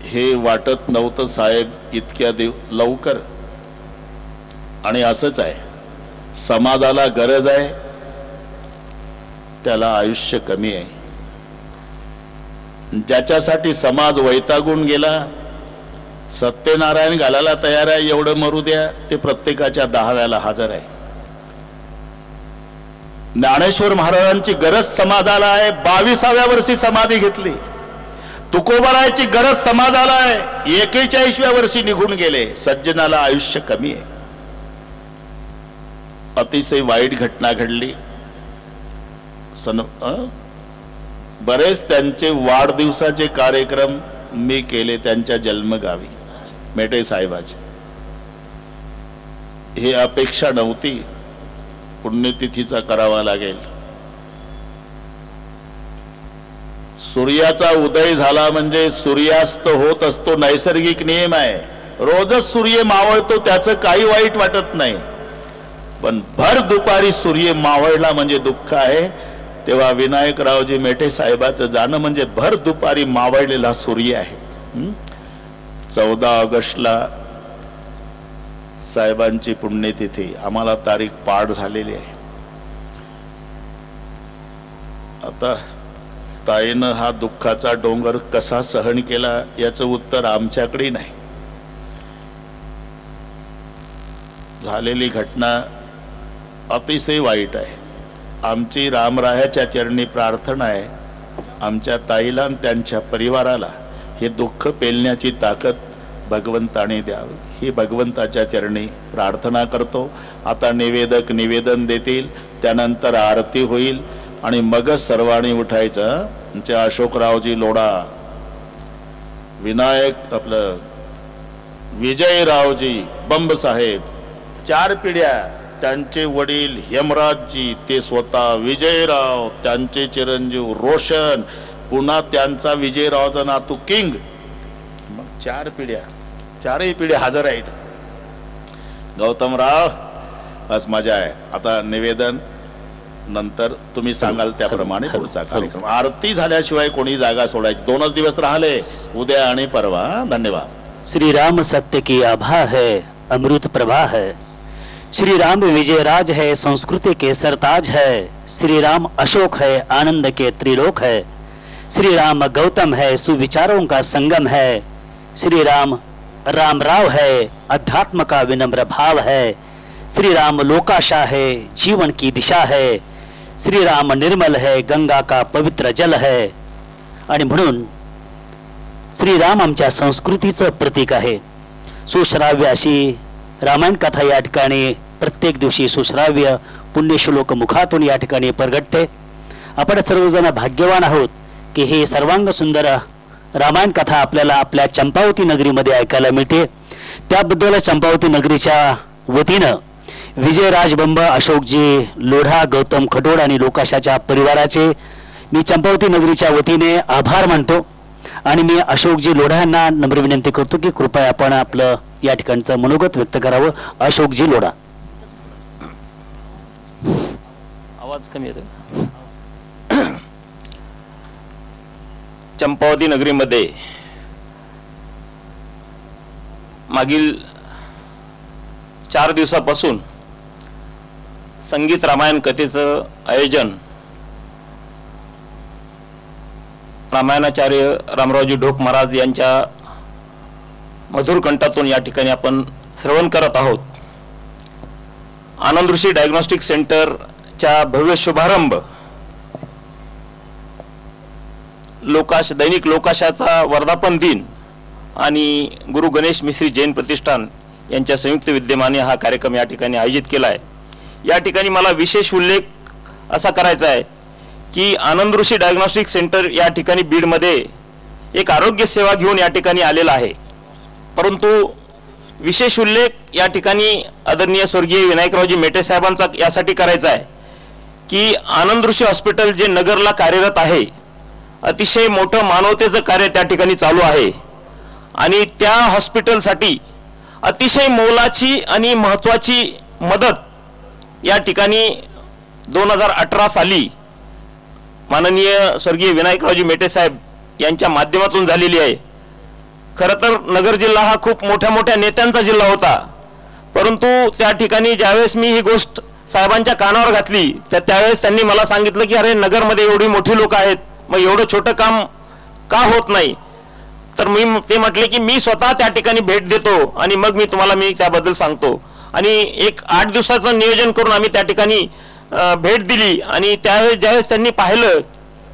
हे वाटत नव्हतं साहेब इतक्या लवकर. आणि असंच आहे, समाजाला गरज आहे, त्याला आयुष्य कमी आहे. ज्याच्यासाठी समाज वैतागून गेला, सत्यनारायण घालायला तयार आहे, एवढं मरू द्या, ते प्रत्येकाच्या 10व्याला हजर आहे. ज्ञानेश्वर महाराजांची गरज समाजाला आहे, 22व्या वर्षी समाधी घेतली. तुकोबारायची गरज समाजाला आहे, 41व्या वर्षी निघून गेले. सज्जनाला आयुष्य कमी आहे. अतिशय वाईट घटना घडली. बरेच त्यांचे वाढदिवसाचे कार्यक्रम मी केले त्यांच्या जन्मगावी मेटे साहेबाची. ही अपेक्षा नव्हती पुण्यतिथीचा करावा लागेल. सूर्याचा उदय झाला म्हणजे सूर्यास्त होत असतो, नैसर्गिक नियम आहे. रोजच सूर्य मावळतो, त्याचं काही वाईट वाटत नाही. पण भर दुपारी सूर्य मावळला म्हणजे दुःख आहे. तेव्हा विनायकरावजी मेटे साहेबाचं जाणं म्हणजे भर दुपारी मावळलेला सूर्य आहे. 14 ऑगस्टला साहेबांची पुण्यतिथी, आम्हाला तारीख पाठ झालेली आहे. आता ताईनं हा दुःखाचा डोंगर कसा सहन केला याचं उत्तर आमच्याकडे नाही. झालेली घटना अतिशय वाईट आहे. आमची रामरायाच्या चरणी प्रार्थना आहे, आमच्या ताईला आणि त्यांच्या परिवाराला हे दुःख पेलण्याची ताकद भगवंताने द्यावी, ही भगवंताच्या चरणी प्रार्थना करतो. आता निवेदक निवेदन देतील, त्यानंतर आरती होईल आणि मगच सर्वांनी उठायचं. आमचे अशोकरावजी लोढा, विनायक आपलं विजयरावजी बंब साहेब, 4 पिढ्या, त्यांचे वडील हेमराजजी, ते स्वतः विजयराव, त्यांचे चिरंजीव रोशन, पुन्हा त्यांचा विजयरावचा नातू किंग. मग 4 पिढ्या, 4ही पिढ्या हजर आहेत. गौतमराव, बस मजा आहे. आता निवेदन नंतर तुम्ही सांगाल त्याप्रमाणे पुढचा कार्यक्रम. आरती झाल्याशिवाय कोणी जागा सोडायची. 2च दिवस राहिले, उद्या आणि परवा. धन्यवाद. श्री राम सत्य की आभा है, अमृत प्रभा है. श्री राम विजयराज है, संस्कृति के सरताज है. श्री राम अशोक है, आनंद के त्रिलोक है. श्री राम गौतम है, सुविचारों का संगम है. श्री राम रामराव है, अध्यात्म का विनम्र भाव है. श्री राम लोकाशा है, जीवन की दिशा है. श्री राम निर्मल है, गंगा का पवित्र जल है. आणि म्हणून श्री राम आमच्या संस्कृतीचं प्रतीक आहे. सुश्राव्य अशी रामायण कथा या ठिकाणी प्रत्येक दिवशी सुश्राव्य पुण्यश्लोक मुखातून या ठिकाणी प्रगटते. आपण सर्वजण भाग्यवान आहोत की हे सर्वांग सुंदर रामायण कथा आपल्याला आपल्या चंपावती नगरीमध्ये ऐकायला मिळते. त्याबद्दल चंपावती नगरीच्या वतीनं विजयराज बंब, अशोकजी लोढा, गौतम खडोड आणि लोकाशाच्या परिवाराचे मी चंपावती नगरीच्या वतीने आभार मानतो. आणि मी अशोकजी लोढा यांना नम्र विनंती करतो की कृपया आपण आपलं या ठिकाणचं मनोगत व्यक्त करावं. अशोकजी लोढा. आवाज कमी येतो. चंपावती नगरीमध्ये मागील 4 दिवसापासून संगीत रामायण कथेचं आयोजन रामायणाचार्य रामरावजी ढोक महाराज यांच्या मधुर कंठातून या ठिकाणी आपण श्रवण करत आहोत. आनंद ऋषी डायग्नोस्टिक सेंटरच्या भव्य शुभारंभ दैनिक लोकाशाचा वर्धापन दिन आणि गुरु गणेश मिश्री जैन प्रतिष्ठान यांच्या संयुक्त विद्यमाने हा कार्यक्रम या ठिकाणी आयोजित केला आहे. या ठिकाणी मला विशेष उल्लेख असा करायचा आहे की आनंद ऋषी डायग्नोस्टिक सेंटर या ठिकाणी बीडमध्ये एक आरोग्य सेवा घेऊन या ठिकाणी आलेला आहे. परंतु विशेष उल्लेख या ठिकाणी आदरणीय स्वर्गीय विनायकरावजी मेटे साहेबांचा यासाठी करायचा आहे की आनंद ऋषी हॉस्पिटल जे नगरला कार्यरत आहे, अतिशय मोठं मानवतेचं कार्य त्या ठिकाणी चालू आहे. आणि त्या हॉस्पिटलसाठी अतिशय मोलाची आणि महत्त्वाची मदत या ठिकाणी 2018 साली माननीय स्वर्गीय विनायकरावजी मेटे साहेब यांच्या माध्यमातून झालेली आहे. खरं तर नगर जिल्हा हा खूप मोठ्या मोठ्या नेत्यांचा जिल्हा होता, परंतु त्या ठिकाणी ज्यावेळेस मी ही गोष्ट साहेबांच्या कानावर घातली त्यावेळेस त्यांनी मला सांगितलं की अरे नगरमध्ये एवढी मोठी लोक आहेत, मग एवढं छोटं काम का होत नाही? तर ते म्हटले की मी स्वतः त्या ठिकाणी भेट देतो आणि मग मी त्याबद्दल सांगतो. आणि एक 8 दिवसाचं नियोजन करून आम्ही त्या ठिकाणी भेट दिली आणि ज्यावेळेस त्यांनी पाहिलं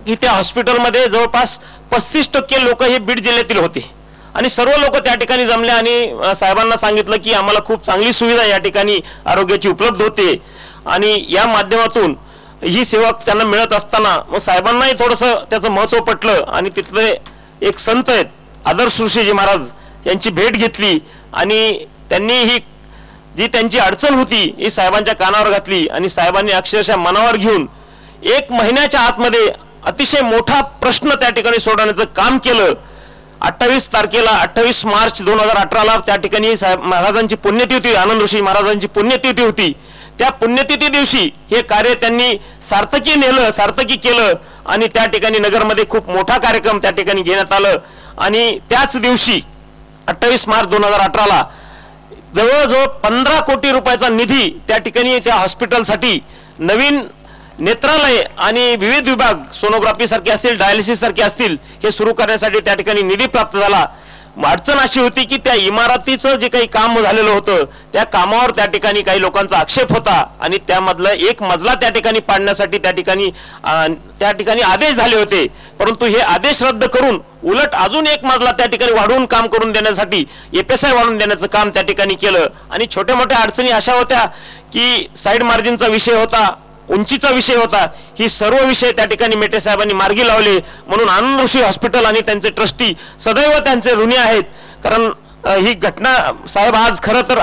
की त्या हॉस्पिटलमध्ये जवळपास 35% लोक हे बीड जिल्ह्यातील होते आणि सर्व लोक त्या ठिकाणी जमले आणि साहेबांना सांगितलं की आम्हाला खूप चांगली सुविधा या ठिकाणी आरोग्याची उपलब्ध होते आणि या माध्यमातून ही सेवा त्यांना मिळत असताना मग साहेबांनाही थोडंसं त्याचं महत्त्व पटलं आणि तिथले एक संत आहेत आदर्श ऋषीजी महाराज यांची भेट घेतली आणि त्यांनी ही जी त्यांची अडचण होती ही साहेबांच्या कानावर घातली आणि साहेबांनी अक्षरशः मनावर घेऊन 1 महिन्याच्या आतमध्ये अतिशय मोठा प्रश्न त्या ठिकाणी सोडवण्याचं काम केलं. 28 मार्च 2018 त्या ठिकाणी साहेब महाराजांची पुण्यतिथी होती, आनंद ऋषी महाराजांची पुण्यतिथी होती. त्या पुण्यतिथी दिवशी हे कार्य त्यांनी सार्थकी केलं आणि त्या ठिकाणी नगरमध्ये खूप मोठा कार्यक्रम त्या ठिकाणी घेण्यात आलं आणि त्याच दिवशी 28 मार्च 2018 जवळजवळ 15 कोटी रुपयाचा निधी त्या ठिकाणी त्या हॉस्पिटलसाठी नवीन नेत्रालय आणि विविध विभाग सोनोग्राफी सारखे असतील, डायलिसिस सारखे असतील हे सुरू करण्यासाठी त्या ठिकाणी निधी प्राप्त झाला. अडचण अशी होती की त्या इमारतीचं जे काही काम झालेलं होतं त्या कामावर त्या ठिकाणी काही लोकांचा आक्षेप होता आणि त्यामधला एक मजला त्या ठिकाणी पाडण्यासाठी त्या ठिकाणी आदेश झाले होते. परंतु हे आदेश रद्द करून उलट अजून एक मजला त्या ठिकाणी वाढवून काम करून देण्यासाठी FSI वाढवून देण्याचं काम त्या ठिकाणी केलं. आणि छोट्या मोठ्या अडचणी अशा होत्या की साईड मार्जिनचा विषय होता, उंचीचा विषय होता, ही सर्व विषय त्या ठिकाणी मेटे साहेबांनी मार्गी लावले. म्हणून आनंद ऋषी हॉस्पिटल आणि त्यांचे ट्रस्टी सदैव त्यांचे ऋणी आहेत. कारण ही घटना साहेब आज खरं तर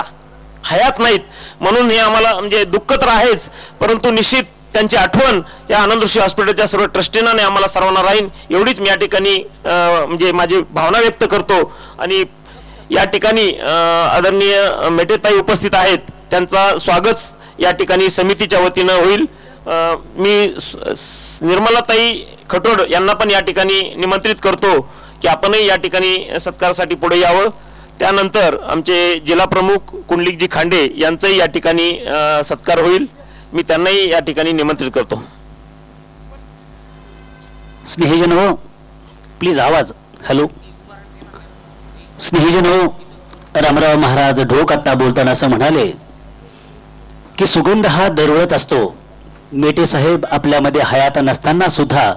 हयात नाहीत म्हणून हे आम्हाला म्हणजे दुःख तर आहेच, परंतु निश्चित त्यांची आठवण या आनंद ऋषी हॉस्पिटलच्या सर्व ट्रस्टींना आणि आम्हाला सर्वांना राहीन एवढीच मी या ठिकाणी म्हणजे माझी भावना व्यक्त करतो. आणि या ठिकाणी आदरणीय मेटेताई उपस्थित आहेत, त्यांचा स्वागत या ठिकाणी समितीच्या वतीनं होईल. मी निर्मलाताई खटोड यांना पण या ठिकाणी निमंत्रित करतो की आपणही या ठिकाणी सत्कारासाठी पुढे यावं. त्यानंतर आमचे जिल्हा प्रमुख कुंडलिकजी खांडे यांचाही या ठिकाणी सत्कार होईल. मी त्यांनाही या ठिकाणी निमंत्रित करतो. स्नेहीजन हो, प्लीज आवाज. हॅलो स्नेहीजन हो, रामराव महाराज ढोक आता बोलताना असं म्हणाले की सुगंध हा दरवळत असतो. मेटे साहेब आपल्यामध्ये हयात नसताना सुद्धा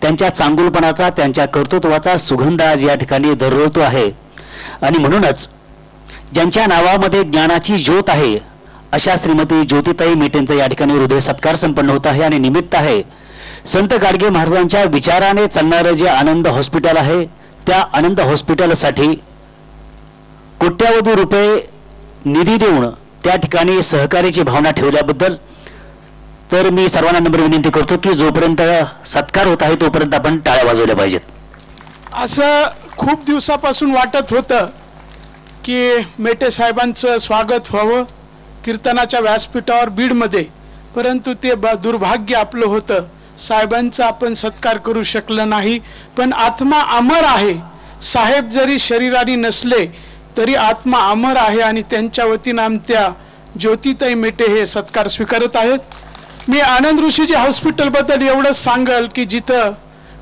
त्यांच्या चांगुलपणाचा, त्यांच्या कर्तृत्वाचा सुगंध आज या ठिकाणी दरवळतो आहे. आणि म्हणूनच ज्यांच्या नावामध्ये ज्ञानाची ज्योत आहे अशा श्रीमती ज्योतिताई मेटेंचा या ठिकाणी हृदय सत्कार संपन्न होत आहे. आणि निमित्त आहे संत गाडगे महाराजांच्या विचाराने चालणारं जे आनंद हॉस्पिटल आहे त्या आनंद हॉस्पिटलसाठी कोट्यावधी रुपये निधी देऊन त्या ठिकाणी सहकार्याची भावना ठेवल्याबद्दल तर मी सर्वांना नम्र विनंती करतो की जोपर्यंत सत्कार होत आहे तोपर्यंत आपण टाळ्या वाजवल्या पाहिजेत. असं खूप दिवसापासून वाटत होतं की मेटे साहेबांचं स्वागत व्हावं कीर्तनाच्या व्यासपीठावर बीडमध्ये, परंतु ते दुर्भाग्य आपलं होतं. साहेबांचा आपण सत्कार करू शकलं नाही. पण आत्मा अमर आहे. साहेब जरी शरीराने नसले तरी आत्मा अमर आहे आणि त्यांच्या वतीनं आमच्या ज्योतिताई मेटे हे सत्कार स्वीकारत आहेत. मी आनंद ऋषीजी हॉस्पिटलबद्दल एवढंच सांगल की जिथं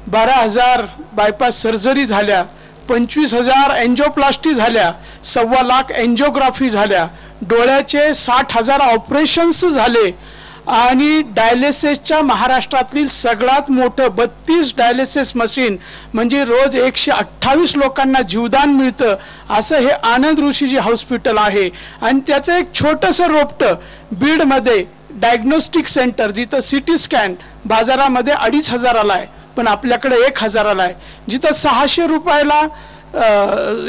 12,000 बायपास सर्जरी झाल्या, 25,000 एन्जिओप्लास्टी झाल्या, 1.25 लाख एन्जिओग्राफी झाल्या, डोळ्याचे 60,000 ऑपरेशन्स झाले आणि डायलिसिसच्या महाराष्ट्रातील सगळ्यात मोठं 32 डायलिसिस मशीन म्हणजे रोज 128 लोकांना जीवदान मिळतं असं हे आनंद ऋषीजी हॉस्पिटल आहे. आणि त्याचं एक छोटंसं रोपटं बीडमध्ये डायग्नोस्टिक सेंटर जिथं CT स्कॅन बाजारामध्ये 2,500 आहे पण आपल्याकडे 1,000 आहे. जिथं 600 रुपयाला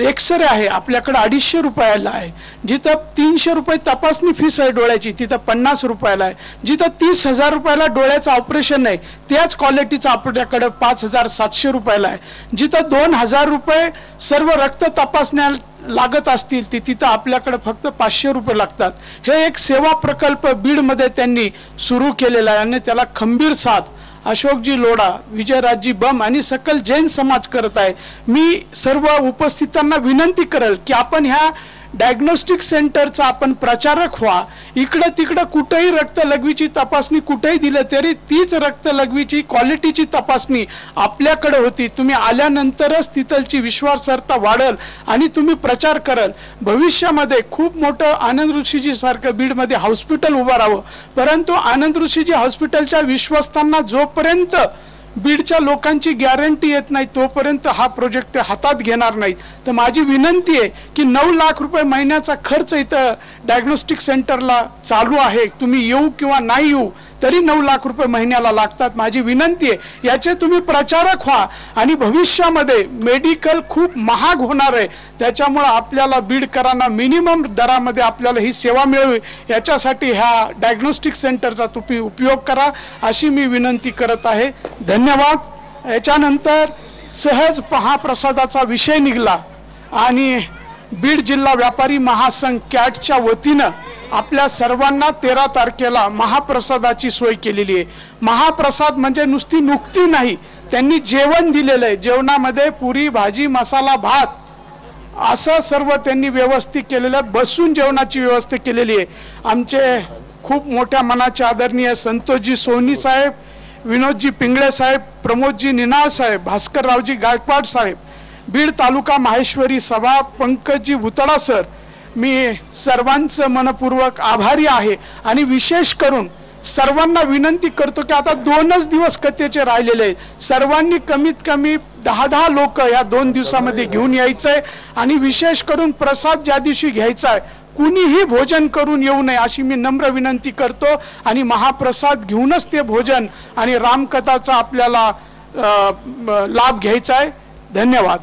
एक्सरे आहे आपल्याकडे 250 रुपयाला आहे. जिथं 300 रुपये तपासणी फीस आहे डोळ्याची तिथं 50 रुपयाला आहे. जिथं 30,000 रुपयाला डोळ्याचं ऑपरेशन आहे त्याच क्वालिटीचं आपल्याकडे 5,700 रुपयाला आहे. जिथं 2,000 रुपये सर्व रक्त तपासण्या लागत असतील तिथं आपल्याकडे फक्त 500 रुपये लागतात. हे एक सेवा प्रकल्प बीडमध्ये त्यांनी सुरू केलेला आहे आणि त्याला खंबीर साथ अशोकजी लोढा, विजयराजजी बम आणि सकल जैन समाज करत आहे. मी सर्व उपस्थितांना विनंती करेल की आपण ह्या डायग्नोस्टिक सेंटरचा आपण प्रचारक व्हा. इकडं तिकडं कुठेही रक्त लघवीची तपासणी कुठेही दिलं तरी तीच रक्त लघवीची क्वालिटीची तपासणी आपल्याकडे होती. तुम्ही आल्यानंतरच तिथलची विश्वासार्हता वाढल आणि तुम्ही प्रचार करल. भविष्यामध्ये खूप मोठं आनंद ऋषीजी सारखं बीडमध्ये हॉस्पिटल उभं राहावं, परंतु आनंद ऋषीजी हॉस्पिटलच्या विश्वस्तांना जोपर्यंत बीडच्या लोकांची गॅरंटी येत नाही तोपर्यंत हा प्रोजेक्ट ते हातात घेणार नाहीत. तर माझी विनंती आहे की 9 लाख रुपये महिन्याचा खर्च इथं डायग्नोस्टिक सेंटरला चालू आहे. तुम्ही येऊ किंवा नाही येऊ तरी 9 लाख रुपये महिन्याला लागतात. माझी विनंती आहे याचे तुम्ही प्रचारक व्हा आणि भविष्यामध्ये मेडिकल खूप महाग होणार आहे, त्याच्यामुळे आपल्याला बीडकरांना मिनिमम दरामध्ये आपल्याला ही सेवा मिळावी याच्यासाठी ह्या डायग्नोस्टिक सेंटरचा तुम्ही उपयोग करा अशी मी विनंती करत आहे. धन्यवाद. याच्यानंतर सहज महाप्रसादाचा विषय निघाला आणि बीड जिल्हा व्यापारी महासंघ कॅटच्या वतीनं आपल्या सर्वांना 13 तारखेला महाप्रसादाची सोय केलेली आहे. महाप्रसाद म्हणजे नुसती नुकती नाही, त्यांनी जेवण दिलेलं आहे. जेवणामध्ये पुरी भाजी मसाला भात असं सर्व त्यांनी व्यवस्थित केलेलं आहे. बसून जेवणाची व्यवस्था केलेली आहे. आमचे खूप मोठ्या मनाचे आदरणीय संतोषजी सोनी साहेब, विनोदजी पिंगळे साहेब, प्रमोदजी निनाळ साहेब, भास्कररावजी गायकवाड साहेब, बीड तालुका माहेश्वरी सभा पंकजी भुतडा सर, मी सर्वांचं मनपूर्वक आभारी आहे. आणि विशेष करून सर्वांना विनंती करतो की आता 2च दिवस कथेचे राहिलेले आहेत. सर्वांनी कमीत कमी 10 लोक या 2 दिवसामध्ये घेऊन यायचंय आणि विशेष करून प्रसाद ज्या दिवशी घ्यायचा आहे कुणीही भोजन करून येऊ नये अशी मी नम्र विनंती करतो. आणि महाप्रसाद घेऊनच ते भोजन आणि रामकथाचा आपल्याला लाभ घ्यायचा आहे. धन्यवाद.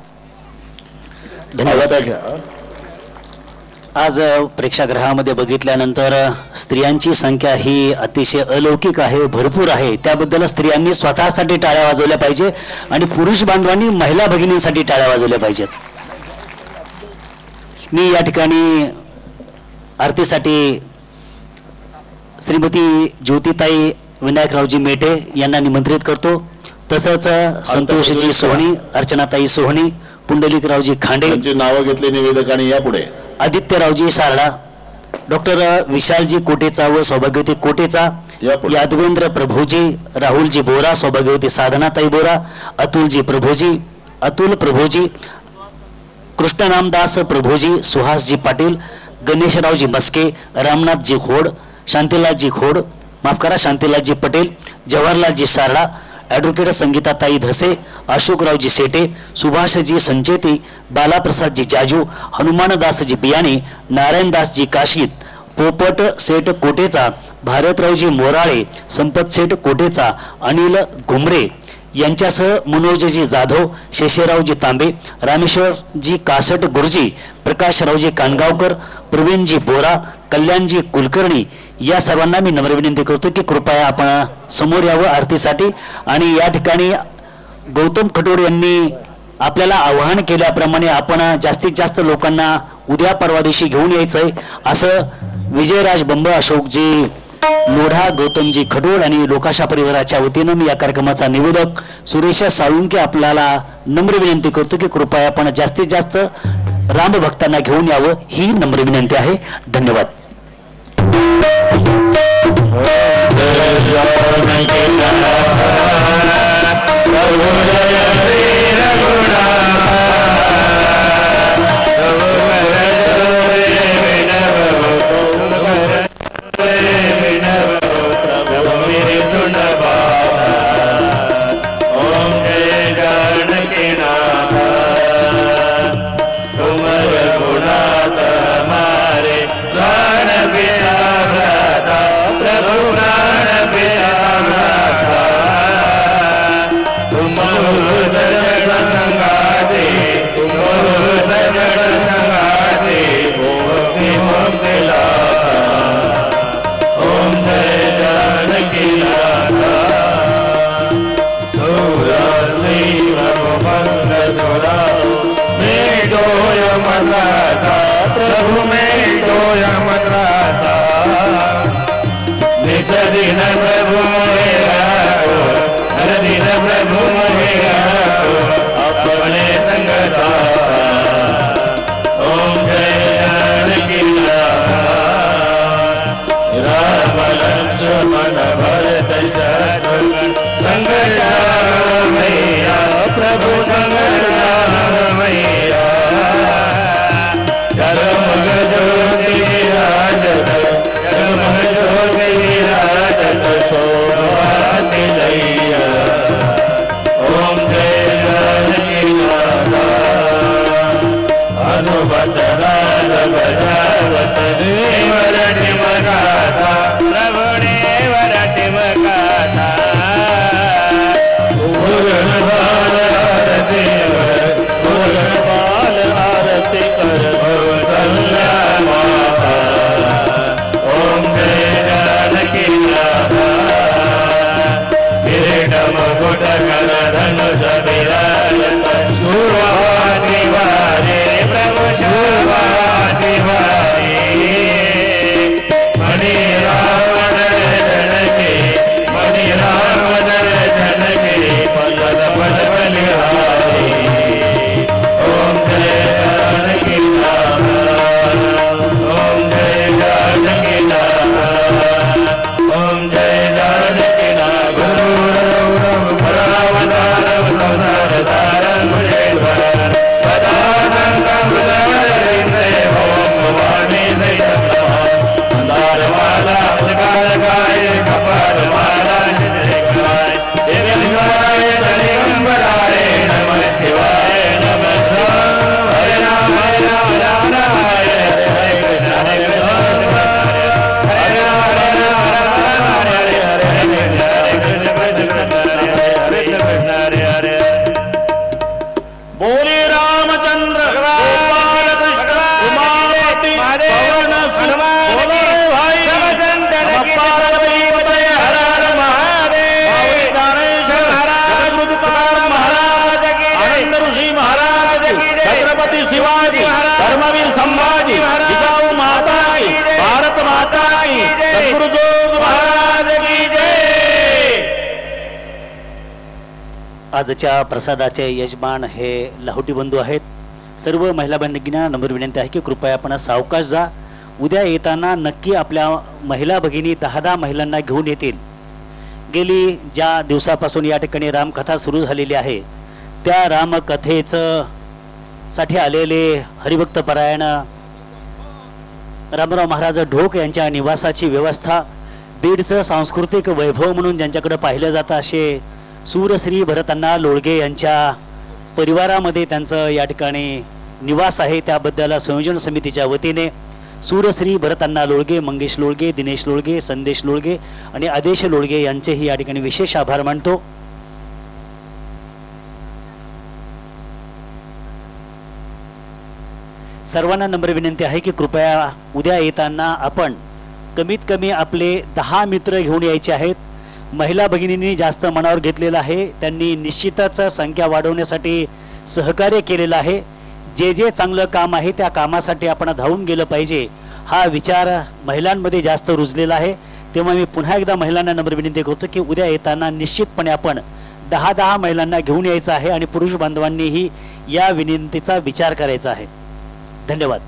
धन्यवाद. आज प्रेक्षागृहामध्ये बघितल्यानंतर स्त्रियांची संख्या ही अतिशय अलौकिक आहे, भरपूर आहे. त्याबद्दल स्त्रियांनी स्वतःसाठी टाळ्या वाजवल्या पाहिजे आणि पुरुष बांधवांनी महिला भगिनींसाठी टाळ्या वाजवल्या पाहिजेत. मी या ठिकाणी आरतीसाठी श्रीमती ज्योतिताई विनायकरावजी मेटे यांना निमंत्रित करतो. तसंच संतोषजी सोहणी, अर्चनाताई सोहणी, पुंडलिकरावजी खांडे यांची नावं घेतली निवेदकांनी यापुढे. आदित्यरावजी सारडा, डॉक्टर विशालजी कोटेचा व सौभाग्यवती कोटेचा, यादवेंद्र प्रभूजी, राहुलजी बोरा, सौभाग्यवती साधनाताई बोरा, अतुल प्रभूजी, कृष्णनामदास प्रभूजी, सुहासजी पाटील, गणेशरावजी मस्के, रामनाथजी खोड, शांतीलालजी पटेल, जवाहरलालजी सारडा, ॲडव्होकेट संगीताताई धसे, अशोकरावजी सेटे, सुभाषजी संचेती, बालाप्रसादजी जाजू, हनुमानदासजी बियाणे, नारायणदासजी काशीत, पोपट सेठ कोटेचा, भारतरावजी मोराळे, संपत सेठ कोटेचा, अनिल घुमरे यांच्यासह मनोजजी जाधव, शेषरावजी तांबे, रामेश्वरजी कासट गुरुजी, प्रकाशरावजी कानगावकर, प्रवीणजी बोरा, कल्याणजी कुलकर्णी या सर्वांना मी नम्र विनंती करतो की कृपया आपण समोर यावं आरतीसाठी. आणि या ठिकाणी गौतम खटोड यांनी आपल्याला आवाहन केल्याप्रमाणे आपण जास्तीत जास्त लोकांना उद्या परवा दिवशी घेऊन यायचंय असं विजयराज बंब, अशोकजी लोढा, गौतमजी खटोड आणि लोकाशा परिवाराच्या वतीनं मी या कार्यक्रमाचा निवेदक सुरेश साळुंके आपल्याला नम्र विनंती करतो की कृपया आपण जास्तीत जास्त राम भक्तांना घेऊन यावं ही नम्र विनंती आहे. धन्यवाद. अपने संग ओम जय धनुष विराजत शूरवादी वारे प्रभु शूरवादी वारे मणि राम दर्शन के मणि राम दर्शन के पल्लव पल बलिहारी ओम जय जानकी नाम ओम जय जानकी नाम ओम जय जानकी नाम गुरु रघुराम परावतारम संसार सारम भुजगेश्वर सदा संगम भुजगेन्द्रे ओम भवानी सहितं नमः मंदारमाला पुष्पालकाय कपालमाला निजयकाय दिव्यंगाय दिगंबराय नमः शिवाय नमः हरे राम राम राम हरे हरे कृष्ण हरे राम हरे हरे कृष्ण हरे बोले रामचंद्र गोपाल कृष्ण उमापति पवन सुत बोलो रे भाई पार्वती पतये हर हर महादेव दानेश्वर महाराज मुझकार महाराज की आनंद ऋषि महाराज की छत्रपति शिवाजी धर्मवीर संभाजी जिजाऊ माता की भारत माता की सद्गुरु जोग महाराज की जय। आजच्या प्रसादाचे यजमान हे लाहोटी बंधू आहेत. सर्व महिला भगिनींना नम्र विनंती आहे की कृपया आपण सावकाश जा. उद्या येताना नक्की आपल्या महिला भगिनी 10 महिलांना घेऊन येतील. गेली ज्या दिवसापासून या ठिकाणी रामकथा सुरू झालेली आहे त्या रामकथेचं साठी आलेले हरिभक्त परायण रामराव महाराज ढोक यांच्या निवासाची व्यवस्था, बीडचं सांस्कृतिक वैभव म्हणून ज्यांच्याकडे पाहिलं जातं असे सूरश्री भरतअण्णा लोळगे यांच्या परिवारामध्ये त्यांचं या ठिकाणी निवास आहे. त्याबद्दल संयोजन समितीच्या वतीने सूरश्री भरतअण्णा लोळगे, मंगेश लोळगे, दिनेश लोळगे, संदेश लोळगे आणि आदेश लोळगे यांचेही या ठिकाणी विशेष आभार मानतो. सर्वांना नम्र विनंती आहे की कृपया उद्या येताना आपण कमीत कमी आपले 10 मित्र घेऊन यायचे आहेत. महिला भगिनींनी जास्त मनावर घेतलेलं आहे. त्यांनी निश्चितच संख्या वाढवण्यासाठी सहकार्य केलेलं आहे. जे जे चांगलं काम आहे त्या कामासाठी आपण धावून गेलं पाहिजे हा विचार महिलांमध्ये जास्त रुजलेला आहे. तेव्हा मी पुन्हा एकदा महिलांना नम्र विनंती करतो की उद्या येताना निश्चितपणे आपण 10 महिलांना घेऊन यायचं आहे आणि पुरुष बांधवांनीही या विनंतीचा विचार करायचा आहे. धन्यवाद.